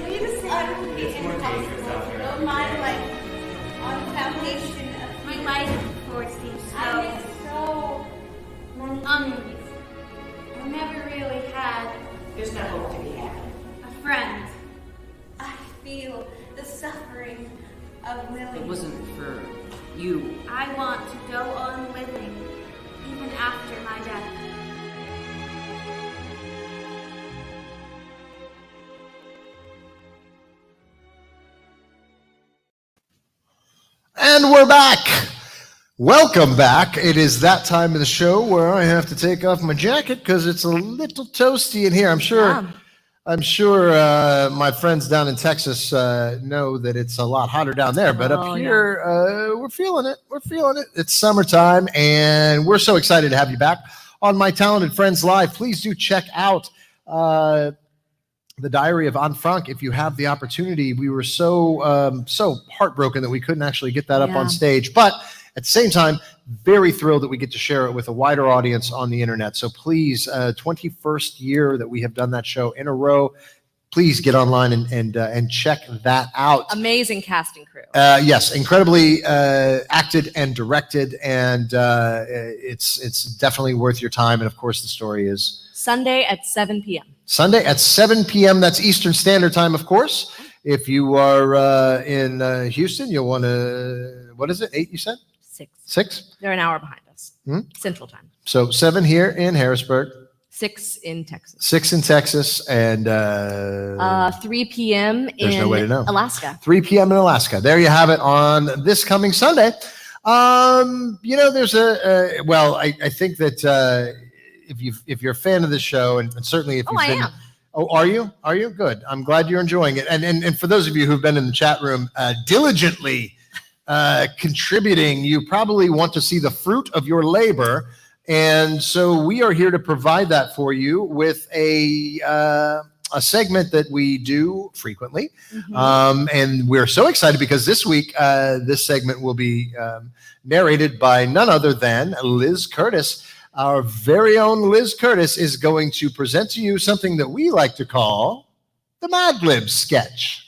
be the same. It's impossible to build my life on a foundation of my life before seems so. I made so many enemies. I never really had. There's no hope to be had. A friend. I feel the suffering of living. It wasn't for you. I want to go on living, even after my death. And we're back. Welcome back. It is that time of the show where I have to take off my jacket because it's a little toasty in here. I'm sure my friends down in Texas know that it's a lot hotter down there, but up here, we're feeling it. We're feeling it. It's summertime, and we're so excited to have you back on My Talented Friends Live. Please do check out the Diary of Anne Frank if you have the opportunity. We were so heartbroken that we couldn't actually get that up on stage, but at the same time, very thrilled that we get to share it with a wider audience on the internet. So please, 21st year that we have done that show in a row. Please get online and check that out. Amazing casting crew. Yes, incredibly acted and directed, and it's definitely worth your time. And of course, the story is Sunday at 7 p.m. Sunday at 7 p.m. That's Eastern Standard Time, of course. If you are in Houston, you'll want to, what is it, 8 you said? 6? They're an hour behind us. Central Time. So 7 here in Harrisburg. 6 in Texas. 6 in Texas, and 3 p.m. there's in no way to know. Alaska. 3 p.m. in Alaska. There you have it on this coming Sunday. There's I think that if you're a fan of the show, and certainly if you've been. am. Oh, are you? Are you? Good. I'm glad you're enjoying it. And for those of you who've been in the chat room diligently contributing, you probably want to see the fruit of your labor. And so we are here to provide that for you with a segment that we do frequently. And we're so excited because this week, this segment will be narrated by none other than Liz Curtis. Our very own Liz Curtis is going to present to you something that we like to call the Mad Libs sketch.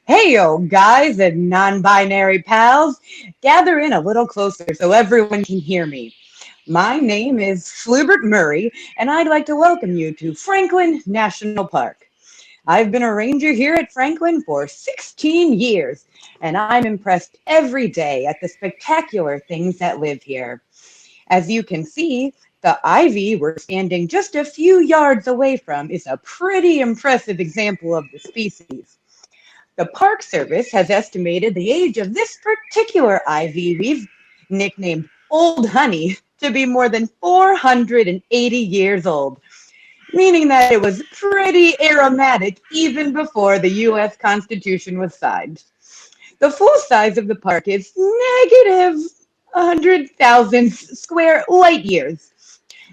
Hey, yo, guys and non-binary pals, gather in a little closer so everyone can hear me. My name is Flubert Murray, and I'd like to welcome you to Franklin National Park. I've been a ranger here at Franklin for 16 years, and I'm impressed every day at the spectacular things that live here. As you can see, the ivy we're standing just a few yards away from is a pretty impressive example of the species. The Park Service has estimated the age of this particular ivy we've nicknamed Old Honey to be more than 480 years old, meaning that it was pretty aromatic even before the U.S. Constitution was signed. The full size of the park is negative 100,000 square light years.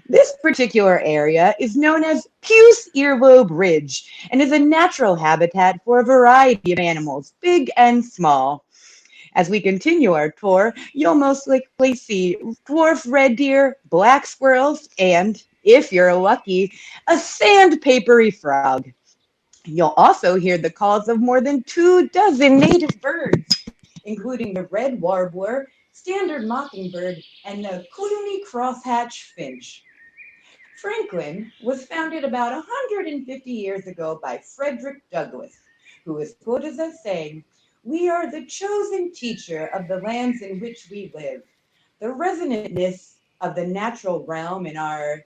This particular area is known as Puce Earlobe Ridge and is a natural habitat for a variety of animals, big and small. As we continue our tour, you'll most likely see dwarf red deer, black squirrels, and, if you're lucky, a sandpapery frog. You'll also hear the calls of more than 24 native birds, including the red warbler, standard mockingbird, and the Cluny crosshatch finch. Franklin was founded about 150 years ago by Frederick Douglass, who is quoted as saying, "We are the chosen teacher of the lands in which we live. The resonantness of the natural realm in our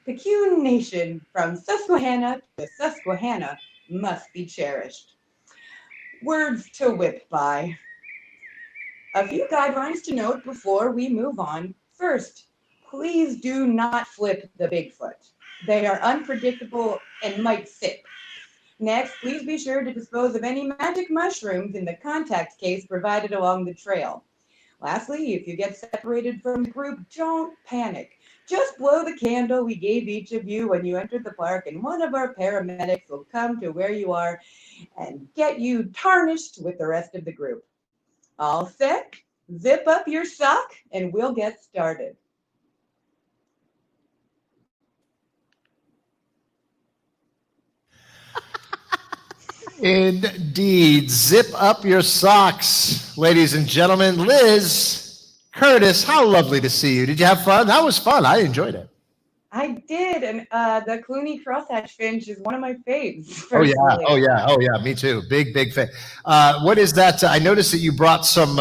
Picayune nation from Susquehanna to Susquehanna must be cherished." Words to whip by. A few guidelines to note before we move on. First, please do not flip the Bigfoot. They are unpredictable and might sip. Next, please be sure to dispose of any magic mushrooms in the contact case provided along the trail. Lastly, if you get separated from the group, don't panic. Just blow the candle we gave each of you when you entered the park, and one of our paramedics will come to where you are and get you tarnished with the rest of the group. All set? Zip up your sock, and we'll get started. Indeed. Zip up your socks, ladies and gentlemen. Liz, Curtis, how lovely to see you. Did you have fun? That was fun. I enjoyed it. I did, and the Clooney crosshatch finch is one of my faves. Oh yeah, personally. oh yeah, me too. Big fan. What is that? I noticed that you brought some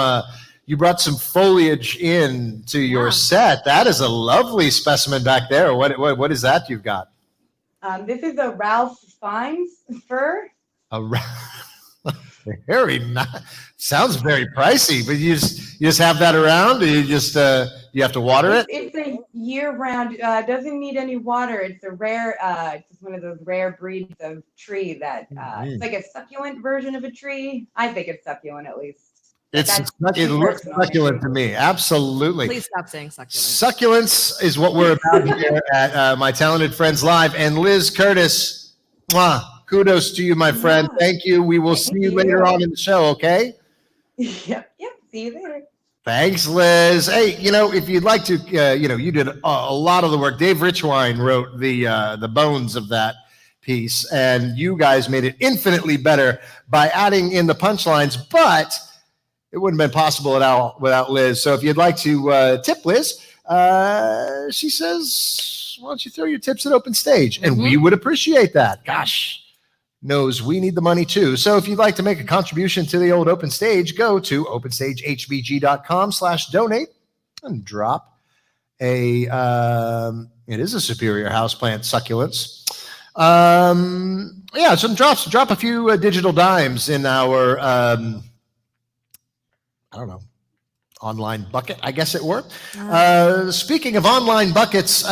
foliage in to your set. That is a lovely specimen back there. What is that you've got? This is a Ralph Fiennes fir. Very nice. Sounds very pricey, but you just have that around. Or you just you have to water it. It's a year-round. Doesn't need any water. It's a rare. It's just one of those rare breeds of tree that it's like a succulent version of a tree. I think it's succulent at least. It looks succulent to me. Absolutely. Please stop saying succulent. Succulence is what we're about here at My Talented Friends Live. And Liz Curtis, kudos to you, my friend. Thank you. We will see you later on in the show, okay? Yep. See you later. Thanks, Liz. Hey, if you'd like to, you did a lot of the work. Dave Richwine wrote the bones of that piece, and you guys made it infinitely better by adding in the punchlines, but it wouldn't have been possible at all without Liz. So if you'd like to tip Liz, she says, why don't you throw your tips at Open Stage? And we would appreciate that. Gosh, knows we need the money too. So if you'd like to make a contribution to the old Open Stage, go to openstagehbg.com/donate and drop it is a Superior Houseplant succulents. Drop a few digital dimes in our, online bucket, I guess it were. Speaking of online buckets,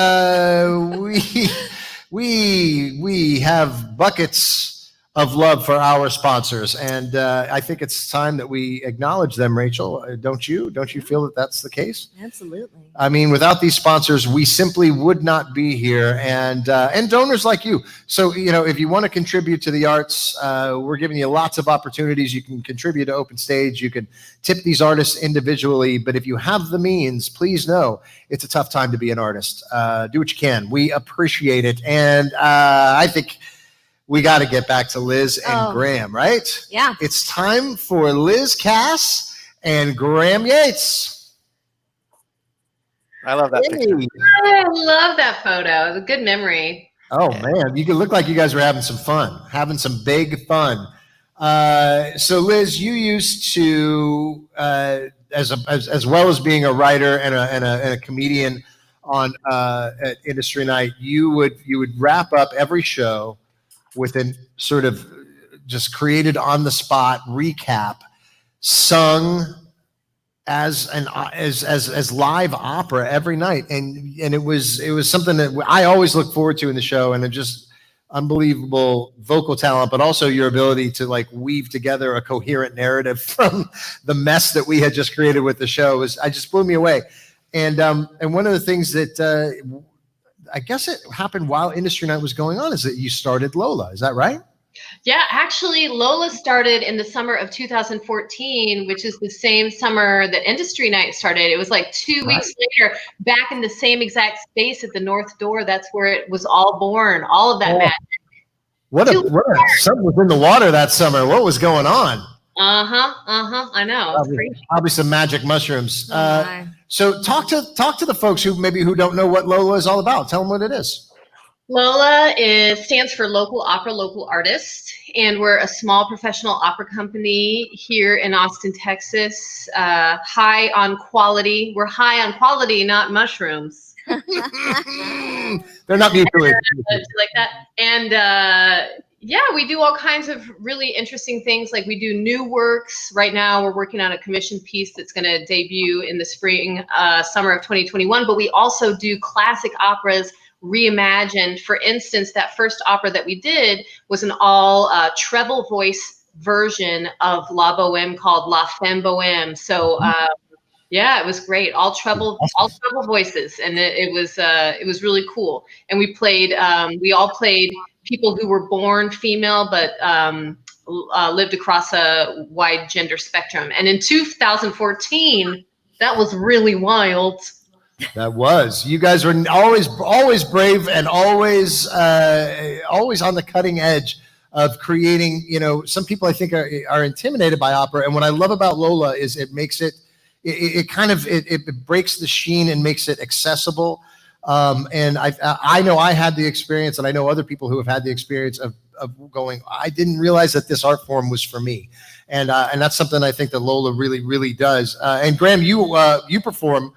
we have buckets of love for our sponsors, and I think it's time that we acknowledge them. Rachel, don't you feel that that's the case? Absolutely. I mean, without these sponsors, we simply would not be here, and donors like you. So, if you want to contribute to the arts, we're giving you lots of opportunities. You can contribute to Open Stage. You can tip these artists individually, but if you have the means, please know it's a tough time to be an artist. Do what you can. We appreciate it, and I think we got to get back to Liz and Graham, right? Yeah. It's time for Liz Cass and Graham Yates. I love that picture. I love that photo. It's a good memory. Oh, man. You can look like you guys were having some fun, having some big fun. So, Liz, you used to, as well as being a writer and a comedian on at Industry Night, you would wrap up every show with a sort of just created on the spot recap, sung as live opera every night, and it was something that I always look forward to in the show, and it just unbelievable vocal talent, but also your ability to like weave together a coherent narrative from the mess that we had just created with the show just blew me away. And one of the things that I guess it happened while Industry Night was going on is that you started Lola. Is that right? Yeah, actually, Lola started in the summer of 2014, which is the same summer that Industry Night started. It was like 2 weeks later, back in the same exact space at the North Door. That's where it was all born, all of that magic. Something was in the water that summer. What was going on? I know. Probably some magic mushrooms. So talk to the folks who don't know what Lola is all about. Tell them what it is. Lola stands for Local Opera, Local Artist, and we're a small professional opera company here in Austin, Texas. High on quality. We're high on quality, not mushrooms. They're not mutually like that. And Yeah, we do all kinds of really interesting things. Like we do new works. Right now, we're working on a commissioned piece that's going to debut in the spring, summer of 2021. But we also do classic operas reimagined. For instance, that first opera that we did was an all treble voice version of La Boheme called La Femme Boheme. So yeah, it was great. All treble voices, and it was really cool. And we all played people who were born female but lived across a wide gender spectrum. And in 2014, that was really wild. That was. You guys were always brave and always on the cutting edge of creating. You know, some people I think are intimidated by opera, and what I love about Lola is it makes it breaks the sheen and makes it accessible. And I know I had the experience, and I know other people who have had the experience of going, I didn't realize that this art form was for me. And that's something I think that Lola really does. And Graham, you perform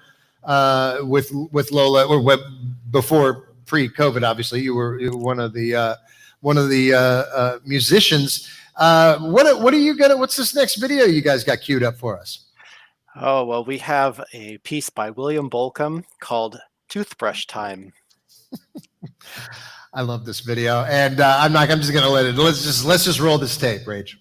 with Lola, or before pre-COVID, obviously. You were one of the musicians. What are you what's this next video you guys got queued up for us? Oh, well, we have a piece by William Bolcom called Toothbrush Time. I love this video, and I'm just gonna let it. Let's just roll this tape, Rach.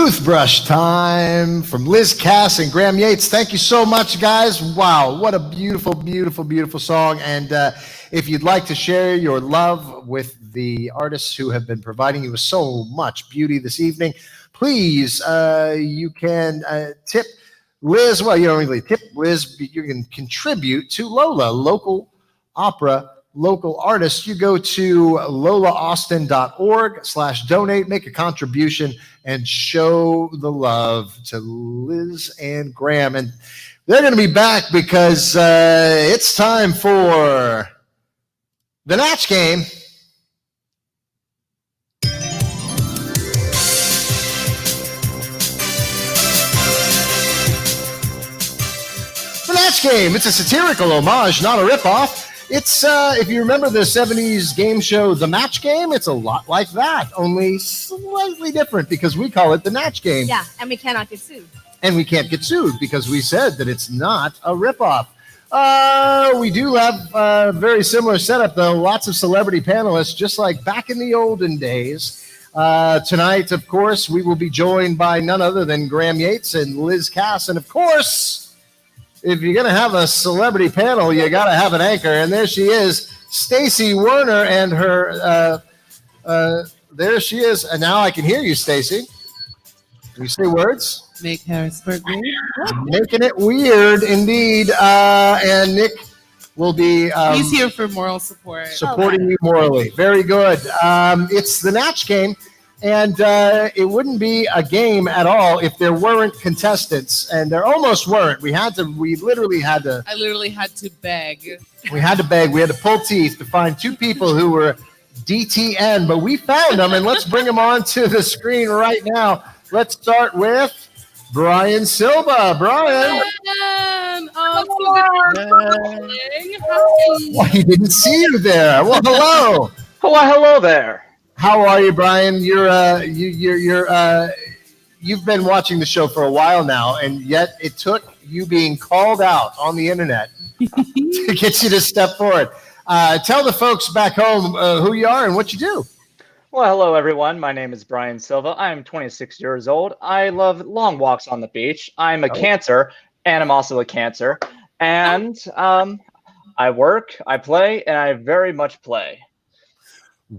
Toothbrush Time from Liz Cass and Graham Yates. Thank you so much, guys. Wow, what a beautiful, beautiful, beautiful song. And if you'd like to share your love with the artists who have been providing you with so much beauty this evening, please, you can tip Liz. Well, you don't really tip Liz, but you can contribute to Lola, local opera, local artists. You go to lolaaustin.org/donate, make a contribution, and show the love to Liz and Graham. And they're going to be back because it's time for the Natch Game. The Natch Game. It's a satirical homage, not a ripoff. It's, if you remember the 70s game show, The Match Game, it's a lot like that, only slightly different because we call it The Natch Game. Yeah, and we cannot get sued. And we can't get sued because we said that it's not a ripoff. We do have a very similar setup, though. Lots of celebrity panelists, just like back in the olden days. Tonight, of course, we will be joined by none other than Graham Yates and Liz Cass. And, of course, if you're going to have a celebrity panel, you got to have an anchor. And there she is, Stacey Werner, and her, there she is. And now I can hear you, Stacey. Can you say words? Make Harrisburg weird. Making it weird, indeed. And Nick will be... He's here for moral support. Supporting you morally. Very good. It's the Natch Game. And it wouldn't be a game at all if there weren't contestants, and there almost weren't. We literally had to. I literally had to beg. We had to beg. We had to pull teeth to find two people who were DTN, but we found them, and let's bring them onto the screen right now. Let's start with Brian Silva. Brian. Well, he didn't see you there. Well, hello. Hello there. How are you, Brian? You've been watching the show for a while now, and yet it took you being called out on the internet to get you to step forward. Tell the folks back home who you are and what you do. Well, hello, everyone. My name is Brian Silva. I am 26 years old. I love long walks on the beach. I'm a Cancer, and I'm also a Cancer. And I work, I play, and I very much play.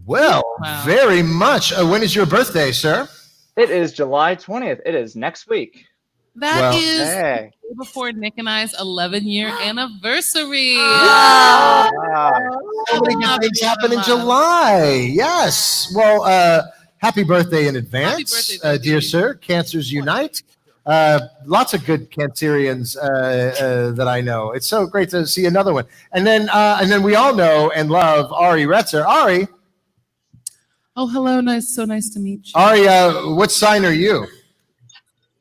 Well, very much. When is your birthday, sir? It is July 20th. It is next week. That is the day before Nick and I's 11-year anniversary. So many good things happen in July. Yes. Well, happy birthday in advance, dear sir. Cancers Unite. Lots of good Cancerians that I know. It's so great to see another one. And then we all know and love Ari Retzer. Ari. Oh, hello. So nice to meet you. Ari, what sign are you?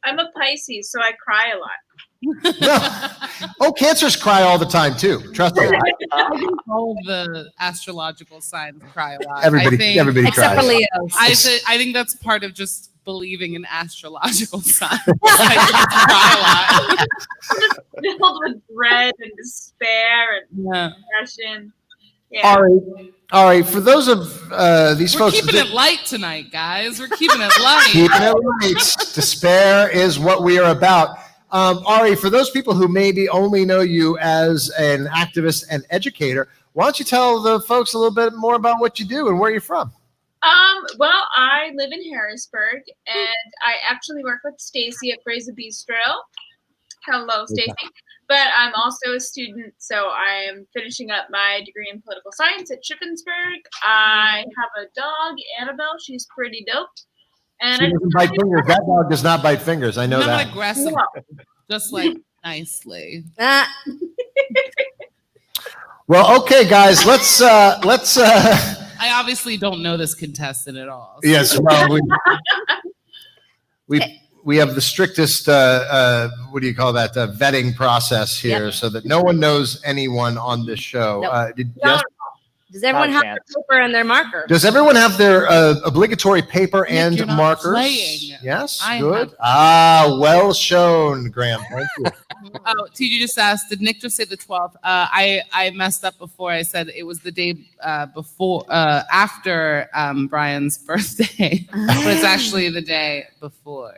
I'm a Pisces, so I cry a lot. Oh, Cancers cry all the time, too. Trust me. I think all of the astrological signs cry a lot. Everybody cries. Except for Leos. I think that's part of just believing in astrological signs. I cry a lot. Filled with dread and despair and depression. Yeah. Ari, for those of these folks... We're keeping it light tonight, guys. We're keeping it light. Keeping it light. Despair is what we are about. Ari, for those people who maybe only know you as an activist and educator, why don't you tell the folks a little bit more about what you do and where you're from? Well, I live in Harrisburg, and I actually work with Stacey at Braise Bistro. Hello, Stacey. But I'm also a student, so I am finishing up my degree in political science at Shippensburg. I have a dog, Annabelle. She's pretty dope. And She doesn't bite fingers. That dog does not bite fingers. I know Not that. aggressive, just like nicely. Well, okay, guys, let's. I obviously don't know this contestant at all. So. Yes, well, we have the strictest, what do you call that, vetting process here, so that no one knows anyone on this show. Does everyone have their paper and their marker? Does everyone have their obligatory paper and you're not markers? playing. Yes, I good. have- Well shown, Graham. Thank you. Oh, TG just asked, did Nick just say the 12th? I messed up before. I said it was the day after Brian's birthday, but it's actually the day before.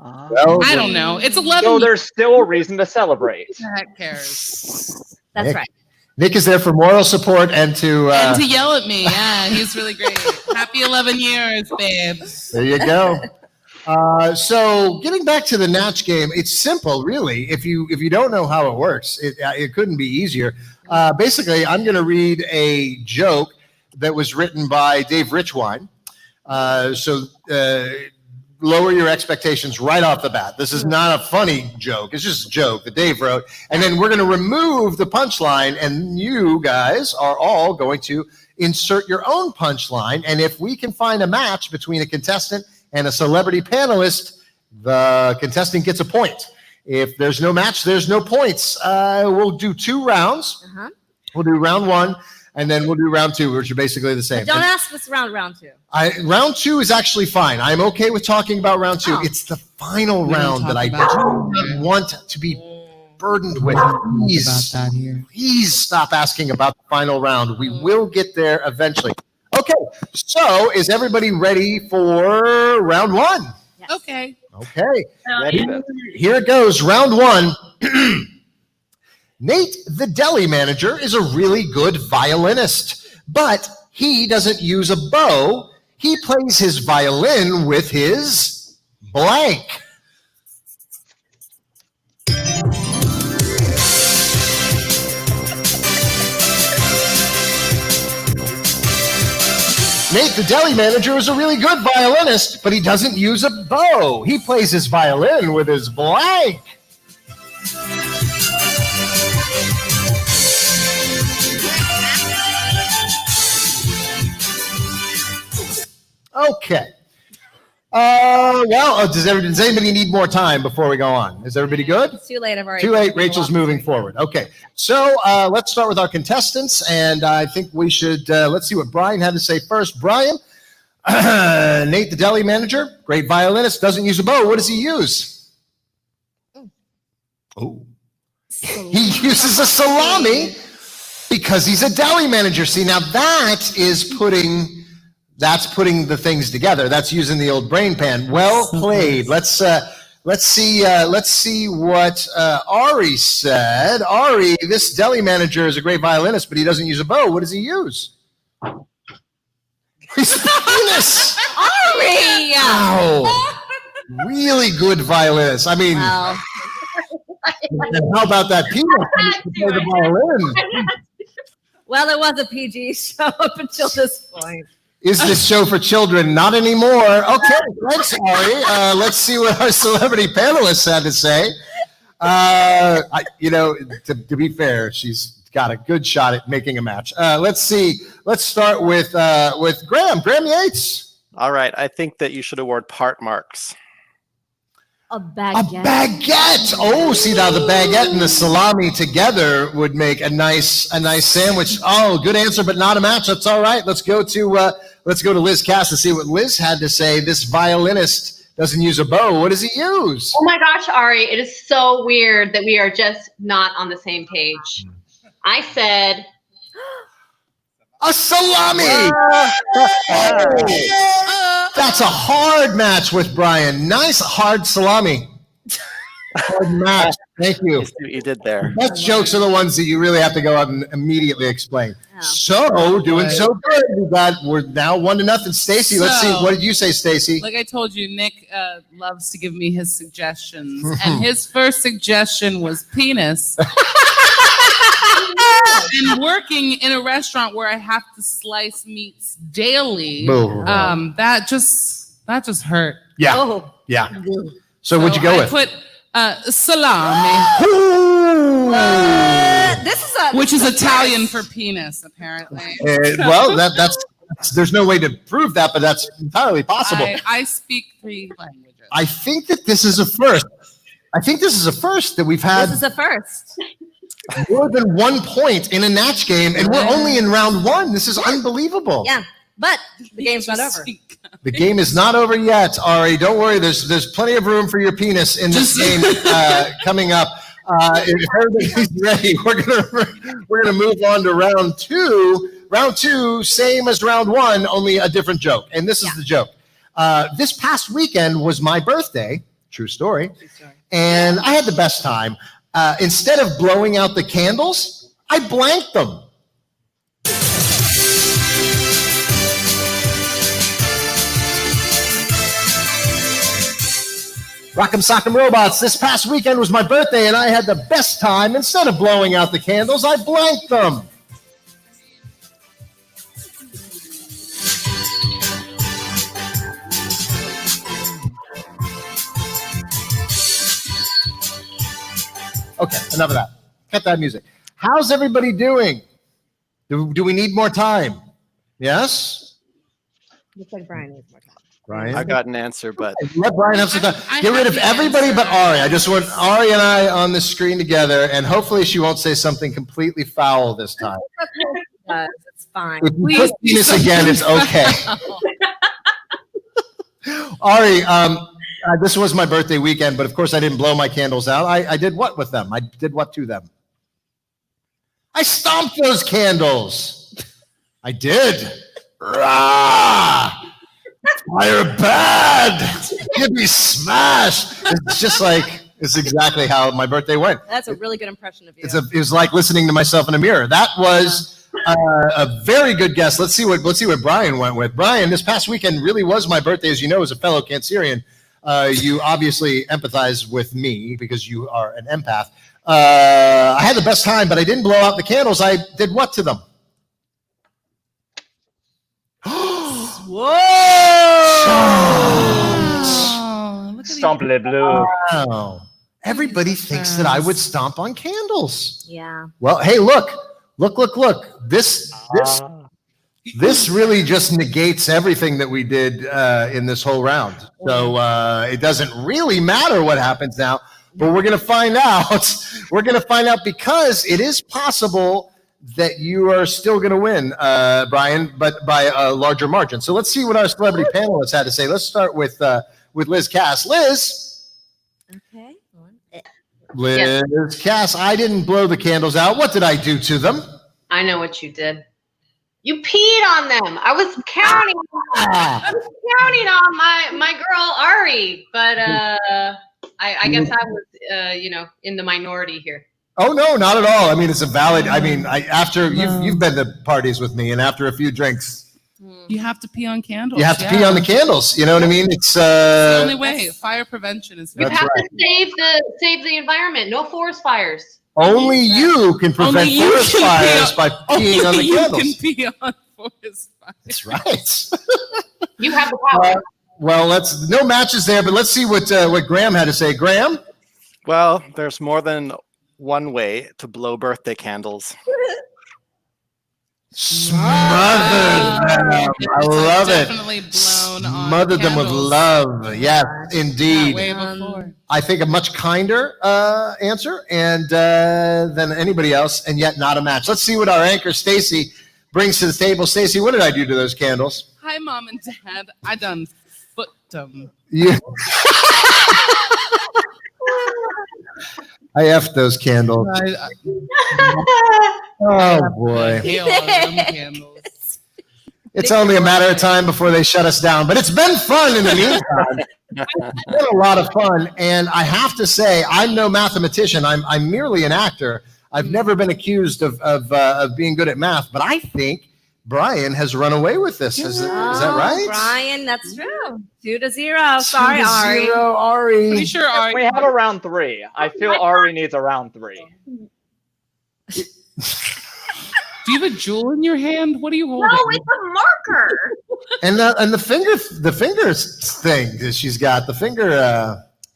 I don't know. It's 11. So there's still a reason to celebrate. Who the heck cares? That's Nick, right. Nick is there for moral support and to yell at me. Yeah, he's really great. Happy 11 years, babe. There you go. So getting back to the Natch game, it's simple, really. If you don't know how it works, it couldn't be easier. Basically, I'm going to read a joke that was written by Dave Richwine. Lower your expectations right off the bat. This is not a funny joke. It's just a joke that Dave wrote. And then we're going to remove the punchline, and you guys are all going to insert your own punchline. And if we can find a match between a contestant and a celebrity panelist, the contestant gets a point. If there's no match, there's no points. We'll do 2 rounds. We'll do round 1, and then we'll do round 2, which are basically the same. But don't ask what's round 2. Round 2 is actually fine. I'm okay with talking about round 2. It's the final round that I don't want to be burdened with. Please stop asking about the final round. We will get there eventually. Okay, so is everybody ready for round 1? Yes. Okay. Okay. Here it goes. Round 1. Nate, the deli manager, is a really good violinist, but he doesn't use a bow. He plays his violin with his blank. Nate, the deli manager, is a really good violinist, but he doesn't use a bow. He plays his violin with his blank. Okay. Does anybody need more time before we go on? Is everybody good? It's too late. I've already. Too late. Rachel's moving forward. Okay. So let's start with our contestants, and I think we should let's see what Brian had to say first. Brian, Nate, the deli manager, great violinist, doesn't use a bow. What does he use? Oh, he uses a salami because he's a deli manager. See, now that is putting the things together. That's using the old brain pan. Well played. Let's see what Ari said. Ari, this deli manager is a great violinist, but he doesn't use a bow. What does he use? He's penis. Ari! Wow. Really good violinist. I mean, Wow. how about that penis? Play the violin. Well, it was a PG show up until this point. Is this show for children? Not anymore. Okay, thanks, Ari. Let's see what our celebrity panelists had to say. To be fair, she's got a good shot at making a match. Let's see. Let's start with Graham. Graham Yates. All right. I think that you should award part marks. A baguette. A baguette. Oh, see now the baguette and the salami together would make a nice sandwich. Oh, good answer, but not a match. That's all right. Let's go to Liz Cass and see what Liz had to say. This violinist doesn't use a bow. What does he use? Oh my gosh, Ari, it is so weird that we are just not on the same page. I said a salami. That's a hard match with Brian. Nice hard salami. Hard match. Thank you. I see what you did there. Best jokes are the ones that you really have to go out and immediately explain. So doing so good. We're now 1-0. Stacey, let's see. What did you say, Stacey? Like I told you, Nick loves to give me his suggestions, and his first suggestion was penis. And working in a restaurant where I have to slice meats daily, that just hurt. Yeah. Oh. Yeah. So what'd you go with? I put salami. Which is Italian for penis, apparently. Well, that's there's no way to prove that, but that's entirely possible. I speak 3 languages. I think that this is a first. That we've had. This is a first. More than 1 point in a Natch game, and we're only in round 1. This is unbelievable. Yeah, but the game's not over. The game is not over yet, Ari. Don't worry. There's plenty of room for your penis in this game coming up. If everybody's ready, we're gonna move on to round two. Round two, same as round one, only a different joke. And this is the joke. This past weekend was my birthday. True story. And I had the best time. Instead of blowing out the candles, I blanked them. Rock'em Sock'em Robots, this past weekend was my birthday and I had the best time. Instead of blowing out the candles, I blanked them. Okay, enough of that. Cut that music. How's everybody doing? Do we need more time? Yes? Looks like Brian needs more time. Brian? I got an answer, but Let Brian have some time. Get rid of everybody but Ari. I just want Ari and I on the screen together, and hopefully she won't say something completely foul this time. It's fine. If you put penis again, it's okay. Ari, this was my birthday weekend, but of course I didn't blow my candles out. I did what with them? I did what to them? I stomped those candles. I did. Rah! Fire bad. Gibby smash. It's just like, it's exactly how my birthday went. That's a really good impression of you. It was like listening to myself in a mirror. That was a very good guess. Let's see what Brian went with. Brian, this past weekend really was my birthday, as you know, as a fellow Cancerian. You obviously empathize with me because you are an empath. I had the best time, but I didn't blow out the candles. I did what to them? Whoa! Stomp le bleu. Wow. Everybody thinks that I would stomp on candles. Yeah. Well, hey, look. This really just negates everything that we did in this whole round. So it doesn't really matter what happens now, but we're going to find out. We're going to find out because it is possible that you are still going to win, Brian, but by a larger margin. So let's see what our celebrity panelists had to say. Let's start with Liz Cass. Liz. Okay. Liz Cass, I didn't blow the candles out. What did I do to them? I know what you did. You peed on them. I was counting. I was counting on my girl Ari, but I guess I was in the minority here. Oh no, not at all. I mean, it's a valid. I mean, after you've been to parties with me, and after a few drinks, you have to pee on candles. you have to pee on the candles. You know what I mean? It's the only way. Fire prevention is. You have to save the environment. No forest fires. Only you can prevent forest fires by peeing on the candles. You can pee on forest fires. That's right. You have the power. Well, no matches there, but let's see what Graham had to say. Graham? Well, there's more than one way to blow birthday candles. Smother them. I love it. Smother them with love. Yes, indeed. I think a much kinder answer than anybody else, and yet not a match. Let's see what our anchor Stacey brings to the table. Stacey, what did I do to those candles? Hi, Mom and Dad. I done foot them. Yeah. I effed those candles. Oh boy. It's only a matter of time before they shut us down, but it's been fun in the meantime. It's been a lot of fun, and I have to say, I'm no mathematician. I'm merely an actor. I've never been accused of being good at math, but I think Brian has run away with this. Is that right? Brian, that's true. 2-0. Sorry, Ari. 2-0, Ari. Pretty sure Ari. We have a round 3. I feel Ari needs a round 3. Do you have a jewel in your hand? What are you holding? No, it's a marker. And the fingers thing she's got. The finger.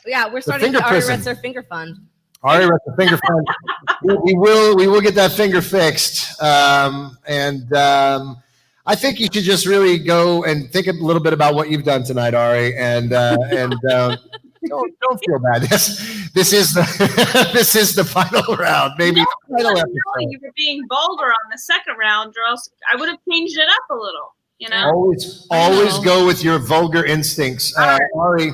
Yeah, we're starting the Ari Retzer Finger Fund. Ari Retzer Finger Fund. We will get that finger fixed. I think you should just really go and think a little bit about what you've done tonight, Ari, and don't feel bad. This is the final round. Maybe the final episode. You were being vulgar on the second round, or else I would have changed it up a little. You know. Always go with your vulgar instincts, Ari.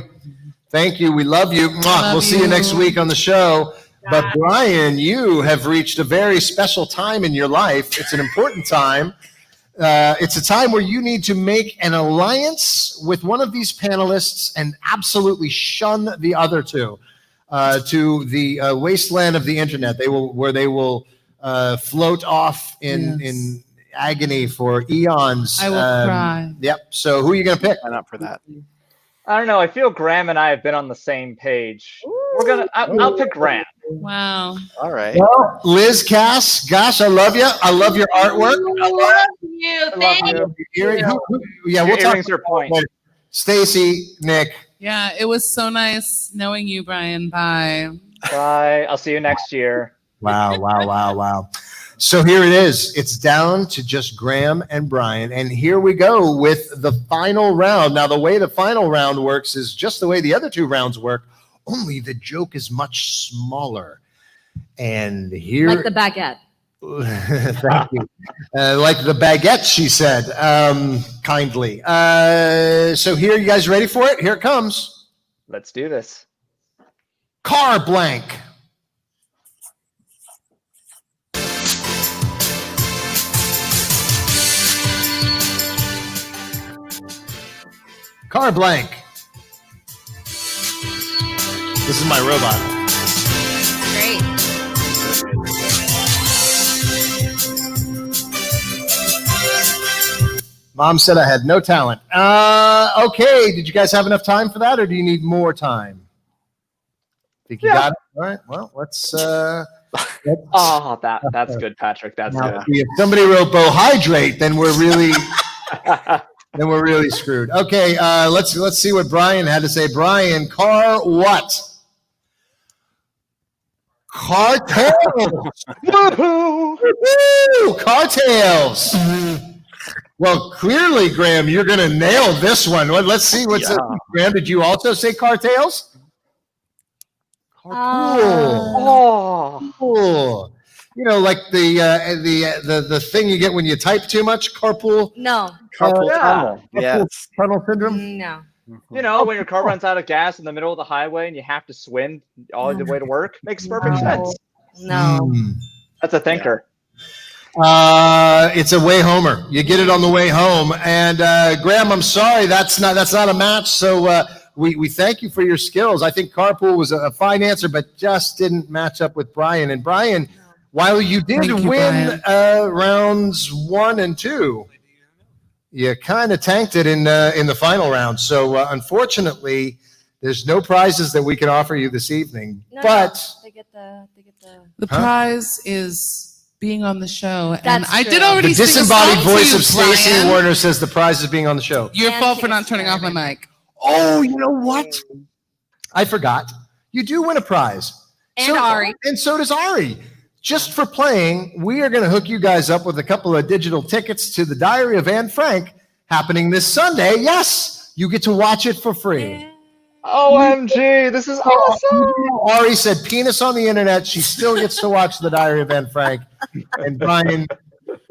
Thank you. We love you. We'll see you next week on the show. But Brian, you have reached a very special time in your life. It's an important time. It's a time where you need to make an alliance with one of these panelists and absolutely shun the other two to the wasteland of the internet. They will float off in agony for eons. I will cry. Yep. So who are you going to pick? Sign up for that. I don't know. I feel Graham and I have been on the same page. I'll pick Graham. Wow. All right. Well, Liz Cass, gosh, I love you. I love your artwork. I love you. Thank you. Yeah, we'll talk. Earrings are point. Stacey, Nick. Yeah, it was so nice knowing you, Brian. Bye. Bye. I'll see you next year. Wow. So here it is. It's down to just Graham and Brian. And here we go with the final round. Now, the way the final round works is just the way the other two rounds work, only the joke is much smaller. And here... Like the baguette. Thank you. Like the baguette, she said, kindly. So here, you guys ready for it? Here it comes. Let's do this. Car blank. Car blank. This is my robot. Great. Mom said I had no talent. Okay, did you guys have enough time for that, or do you need more time? Think you got it? All right, well, let's Oh, that's good, Patrick. That's good. if somebody wrote Bohydrate, then we're really screwed. Okay, let's see what Brian had to say. Brian, car what? Cartails. Woohoo! Cartails. Well, clearly, Graham, you're going to nail this one. Let's see what's Graham, did you also say cartails? Cool. You know, like the thing you get when you type too much, carpool. No. Carpool tunnel. Yes. Tunnel syndrome. No. You know, when your car runs out of gas in the middle of the highway and you have to swim all the way to work, makes perfect sense. No. That's a thinker. It's a way homer. You get it on the way home. And Graham, I'm sorry, that's not a match. So we thank you for your skills. I think carpool was a fine answer, but just didn't match up with Brian. And Brian, while you did win rounds 1 and 2, you kind of tanked it in the final round. So unfortunately, there's no prizes that we can offer you this evening. But they get the prize is being on the show. That's and I true. did already the sing a disembodied song to voice you, of Stacey Brian. Werner says the prize is being on the show. Your fault for not turning off my mic. Oh, you know what? I forgot. You do win a prize. And Ari. And so does Ari. Just for playing, we are going to hook you guys up with a couple of digital tickets to the Diary of Anne Frank happening this Sunday. Yes, you get to watch it for free. OMG, this is awesome. Ari said penis on the internet. She still gets to watch the Diary of Anne Frank. And Brian,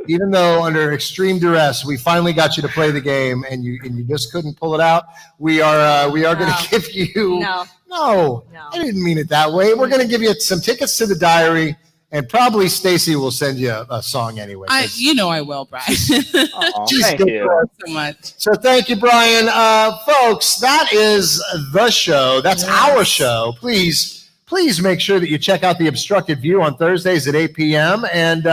even though under extreme duress, we finally got you to play the game and you just couldn't pull it out, we are going to give you... No, I didn't mean it that way. We're going to give you some tickets to the Diary, and probably Stacey will send you a song anyway. You know I will, Brian. Thank you so much. So thank you, Brian. Folks, that is the show. That's our show. Please make sure that you check out The Obstructed View on Thursdays at 8 p.m. And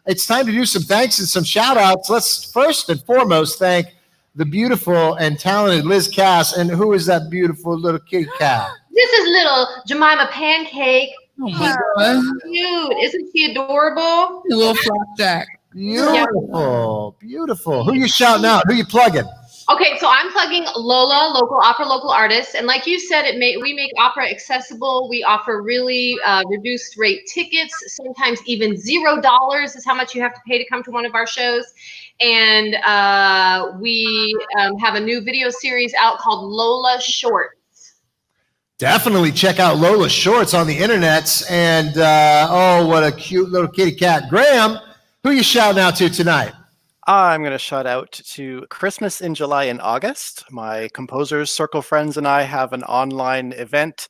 it's time to do some thanks and some shout-outs. Let's first and foremost thank the beautiful and talented Liz Cass. And who is that beautiful little kitty cat? This is little Jemima Pancake. Oh my God. Cute. Isn't she adorable? A little flapjack. Beautiful. Who you shouting out? Who you plugging? Okay, so I'm plugging Lola, local artist, and like you said, we make opera accessible. We offer really reduced rate tickets. Sometimes even $0 is how much you have to pay to come to one of our shows. And we have a new video series out called Lola Shorts. Definitely check out Lola Shorts on the internets. And what a cute little kitty cat. Graham, who you shouting out to tonight? I'm going to shout out to Christmas in July and August. My composers, circle friends, and I have an online event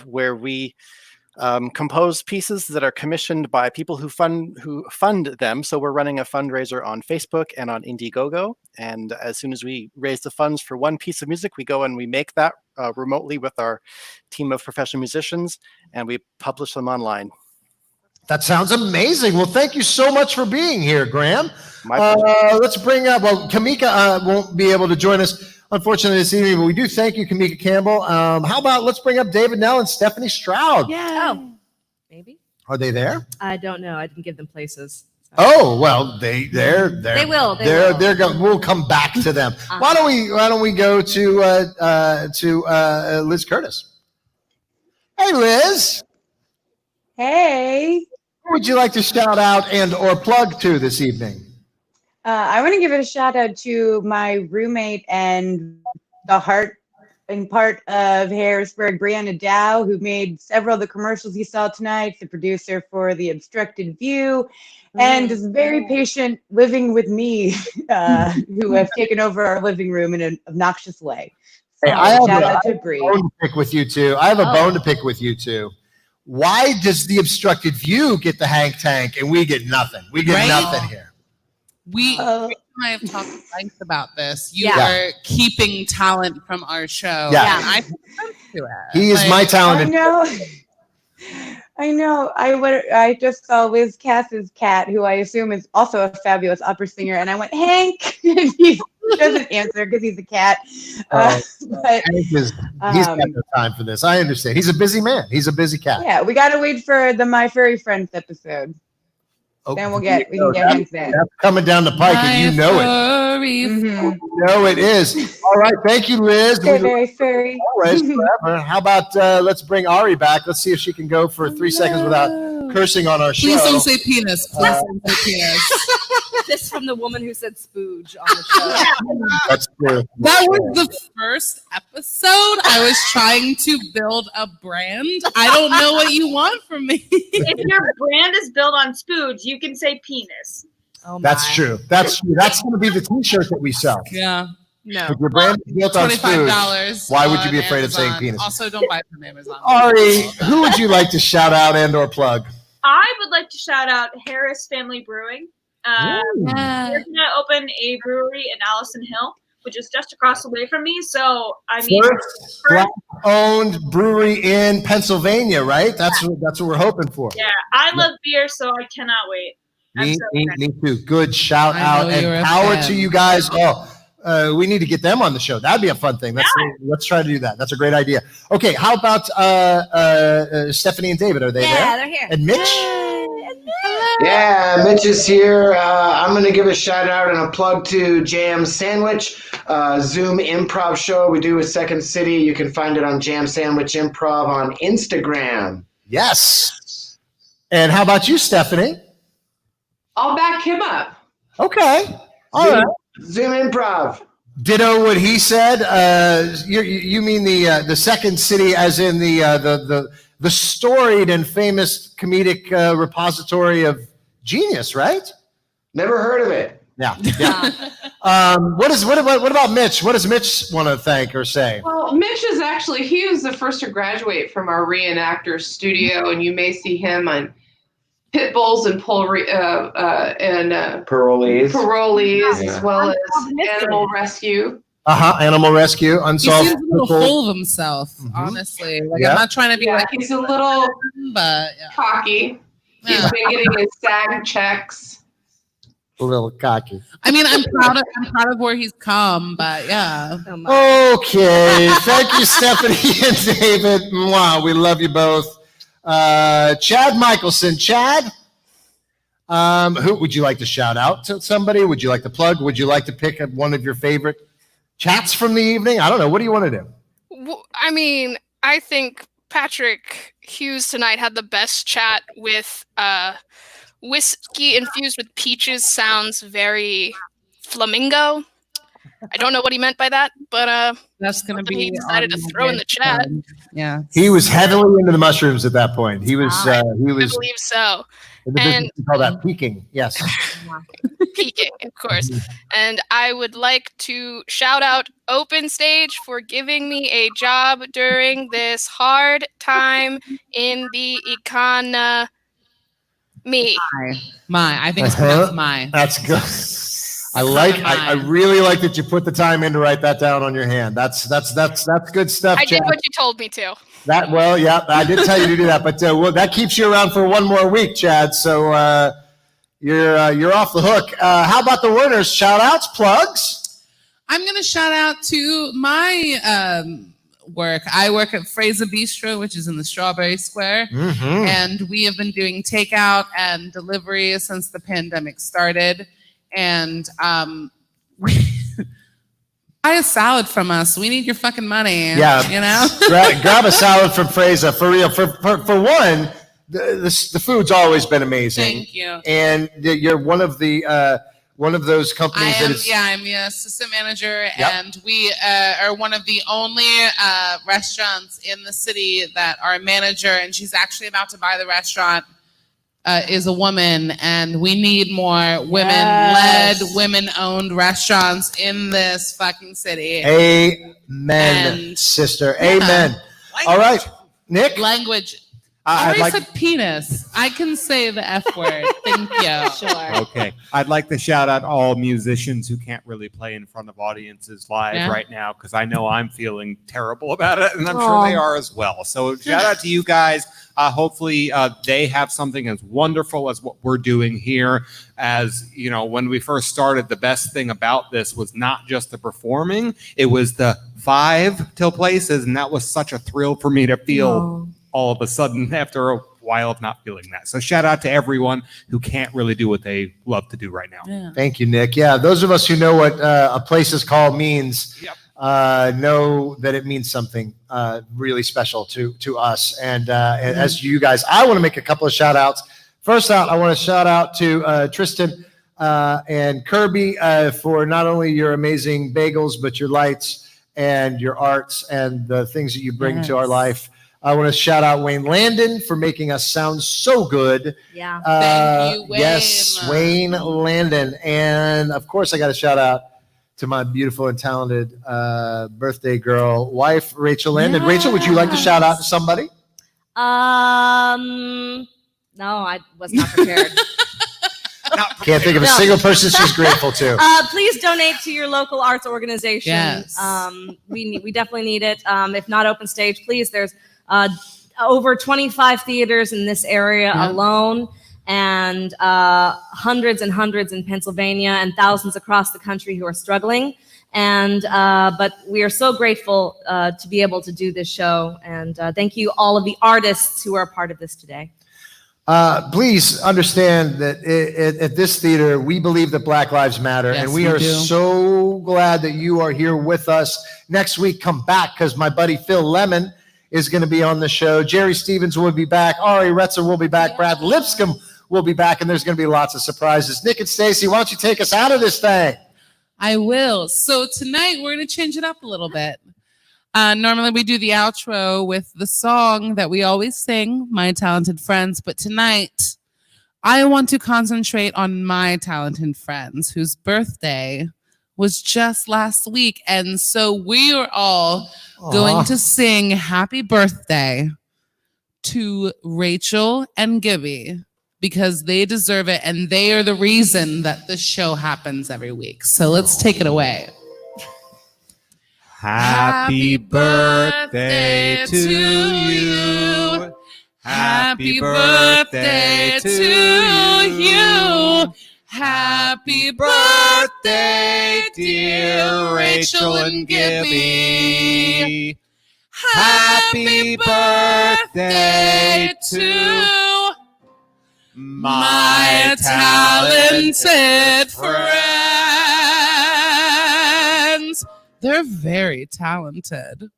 where we compose pieces that are commissioned by people who fund them. So we're running a fundraiser on Facebook and on Indiegogo. And as soon as we raise the funds for one piece of music, we go and we make that remotely with our team of professional musicians, and we publish them online. That sounds amazing. Well, thank you so much for being here, Graham. My pleasure. Let's bring up, well, Kimeka won't be able to join us, unfortunately, this evening, but we do thank you, Kimeka Campbell. How about let's bring up David Knoell and Stephanie Stroud. Yeah. Oh, maybe. Are they there? I don't know. I didn't give them places. Oh, well, they will. We'll come back to them. Why don't we go to Liz Curtis? Hey, Liz. Hey. Who would you like to shout out and or plug to this evening? I want to give it a shout out to my roommate and the heart and part of Harrisburg, Brianna Dow, who made several of the commercials you saw tonight, the producer for The Obstructed View, and is very patient living with me, who have taken over our living room in an obnoxious way. So Hey, I have shout a out to Bri. bone to pick with you two. I have a bone to pick with you two. Why does The Obstructed View get the Hank Tank and we get nothing? We get nothing here. We and I have talked at length about this. You Yeah. are keeping talent from our show. Yeah. And I think to it. He is my talented. I know. I just saw Liz Cass's cat, who I assume is also a fabulous opera singer, and I went, Hank, and he doesn't answer because he's a cat. But Hank he's got no time for this. I understand. He's a busy man. He's a busy cat. yeah, we gotta wait for the My Furry Friends episode. Then we can get Hank there. That's coming down the pike, and you know it. Mhm. You know it is. All right, thank you, Liz. They're very furry. Always, forever. How about let's bring Ari back? Let's see if she can go for 3 seconds without cursing on our show. Please don't say penis. Please don't say penis. This from the woman who said spooge on the show. That's true. That was the first episode. I was trying to build a brand. I don't know what you want from me. If your brand is built on spooge, you can say penis. Oh That's true. That's true. That's going to be the T-shirt that we sell. Yeah. No. If your brand is built on spooge, $25. why would you be on afraid of saying Amazon. penis? Also, don't buy from Amazon. Ari, who would you like to shout out and or plug? I would like to shout out Harris Family Brewing. We're going to open a brewery in Allison Hill, which is just across the way from me. So, I mean, First Black-owned brewery in Pennsylvania, right? That's what we're hoping for. yeah, I love beer, so I cannot wait. Me too. Good shout out know you're and a power fan. to you guys. We need to get them on the show. That'd be a fun thing. Let's try to do that. That's a great idea. Okay, how about Stephanie and David? Are they there? Yeah, they're here. And Mitch? Yeah, Mitch is here. I'm going to give a shout out and a plug to Jam Sandwich, Zoom improv show we do with Second City. You can find it on Jam Sandwich Improv on Instagram. Yes. And how about you, Stephanie? I'll back him up. Okay. All right. Zoom improv. Ditto what he said. You mean the Second City, as in the storied and famous comedic repository of genius, right? Never heard of it. Yeah. What about Mitch? What does Mitch want to thank or say? Well, Mitch is actually, he was the first to graduate from our Re-Enactors studio, and you may see him on Pit Bulls and Parolees, as well as Animal Rescue. Animal Rescue, He Unsolved. seems a little full of himself, honestly. Like, I'm not trying to be like, He's a little but cocky. He's been getting his SAG checks. A little cocky. I mean, I'm proud of where he's come, but yeah. Okay. Thank you, Stephanie and David. Mwah, we love you both. Chad Michelson. Chad, who would you like to shout out to? Somebody? Would you like to plug? Would you like to pick up one of your favorite chats from the evening? I don't know. What do you want to do? I mean, I think Patrick Hughes tonight had the best chat with whiskey infused with peaches. Sounds very flamingo. I don't know what he meant by that, but that's gonna be. He decided to throw in the chat. Yeah, he was heavily into the mushrooms at that point. He was. I believe so. In the And business, we call that peaking. Yes. peeking, of course. And I would like to shout out Open Stage for giving me a job during this hard time in the economy. I think it's pronounced my. That's good. I really like that you put the time in to write that down on your hand. That's good stuff. I did Chad. what you told me to. I did tell you to do that, but that keeps you around for one more week, Chad. So you're off the hook. How about the Werners? Shout outs, plugs. I'm gonna shout out to my work. I work at Fraser Bistro, which is in the Strawberry Square, and we have been doing takeout and delivery since the pandemic started. And buy a salad from us. We need your fucking money. Yeah, you know. grab a salad from Fraser for real. For one, the food's always been amazing. Thank you. And you're one of those companies I'm the assistant manager, and we are one of the only restaurants in the city that our manager, and she's actually about to buy the restaurant, is a woman, and we need more women-led, women-owned restaurants in this fucking city. Amen, sister. Amen. All right, Nick. Language. I said penis. I can say the F word. Thank you. Sure. Okay. I'd like to shout out all musicians who can't really play in front of audiences live right now, because I know I'm feeling terrible about it, and I'm sure they are as well. So shout out to you guys. Hopefully they have something as wonderful as what we're doing here. As you know, when we first started, the best thing about this was not just the performing, it was the 5 till places, and that was such a thrill for me to feel all of a sudden after a while of not feeling that. So shout out to everyone who can't really do what they love to do right now. Thank you, Nick. Yeah, those of us who know what a place is called means know that it means something really special to us. And as you guys, I want to make a couple of shout outs. First out, I want to shout out to Tristan and Kirby for not only your amazing bagels, but your lights and your arts and the things that you bring to our life. I want to shout out Wayne Landon for making us sound so good. Yeah. Thank you, Wayne. Yes, Wayne Landon. And of course, I got to shout out to my beautiful and talented birthday girl wife, Rachel Landon. Yes. Rachel, would you like to shout out to somebody? No, I was not prepared. Can't think of a single person she's grateful to. Please donate to your local arts organization. Yes. We definitely need it. If not Open Stage, please. There's over 25 theaters in this area alone, and hundreds and hundreds in Pennsylvania, and thousands across the country who are struggling. And but we are so grateful to be able to do this show. And thank you, all of the artists who are a part of this today. Please understand that at this theater, we believe that Black Lives Matter, Yes, and we we are do. so glad that you are here with us. Next week, come back, because my buddy Phil Lemon is going to be on the show. Jerry Stevens will be back. Ari Retzer will be back. Brad Lipscomb will be back, and there's going to be lots of surprises. Nick and Stacey, why don't you take us out of this thing? I will. So tonight we're going to change it up a little bit. Normally we do the outro with the song that we always sing, My Talented Friends. But tonight I want to concentrate on my talented friends whose birthday was just last week. And so we are all going to sing happy birthday to Rachel and Gibby, because they deserve it, and they are the reason that this show happens every week. So let's take it away. Happy birthday to you. Happy birthday to you. Happy birthday, dear Rachel and Gibby. Happy birthday to my talented friends. They're very talented.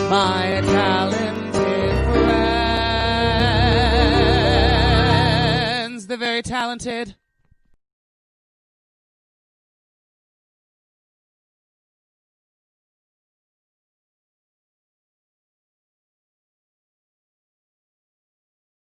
My very talented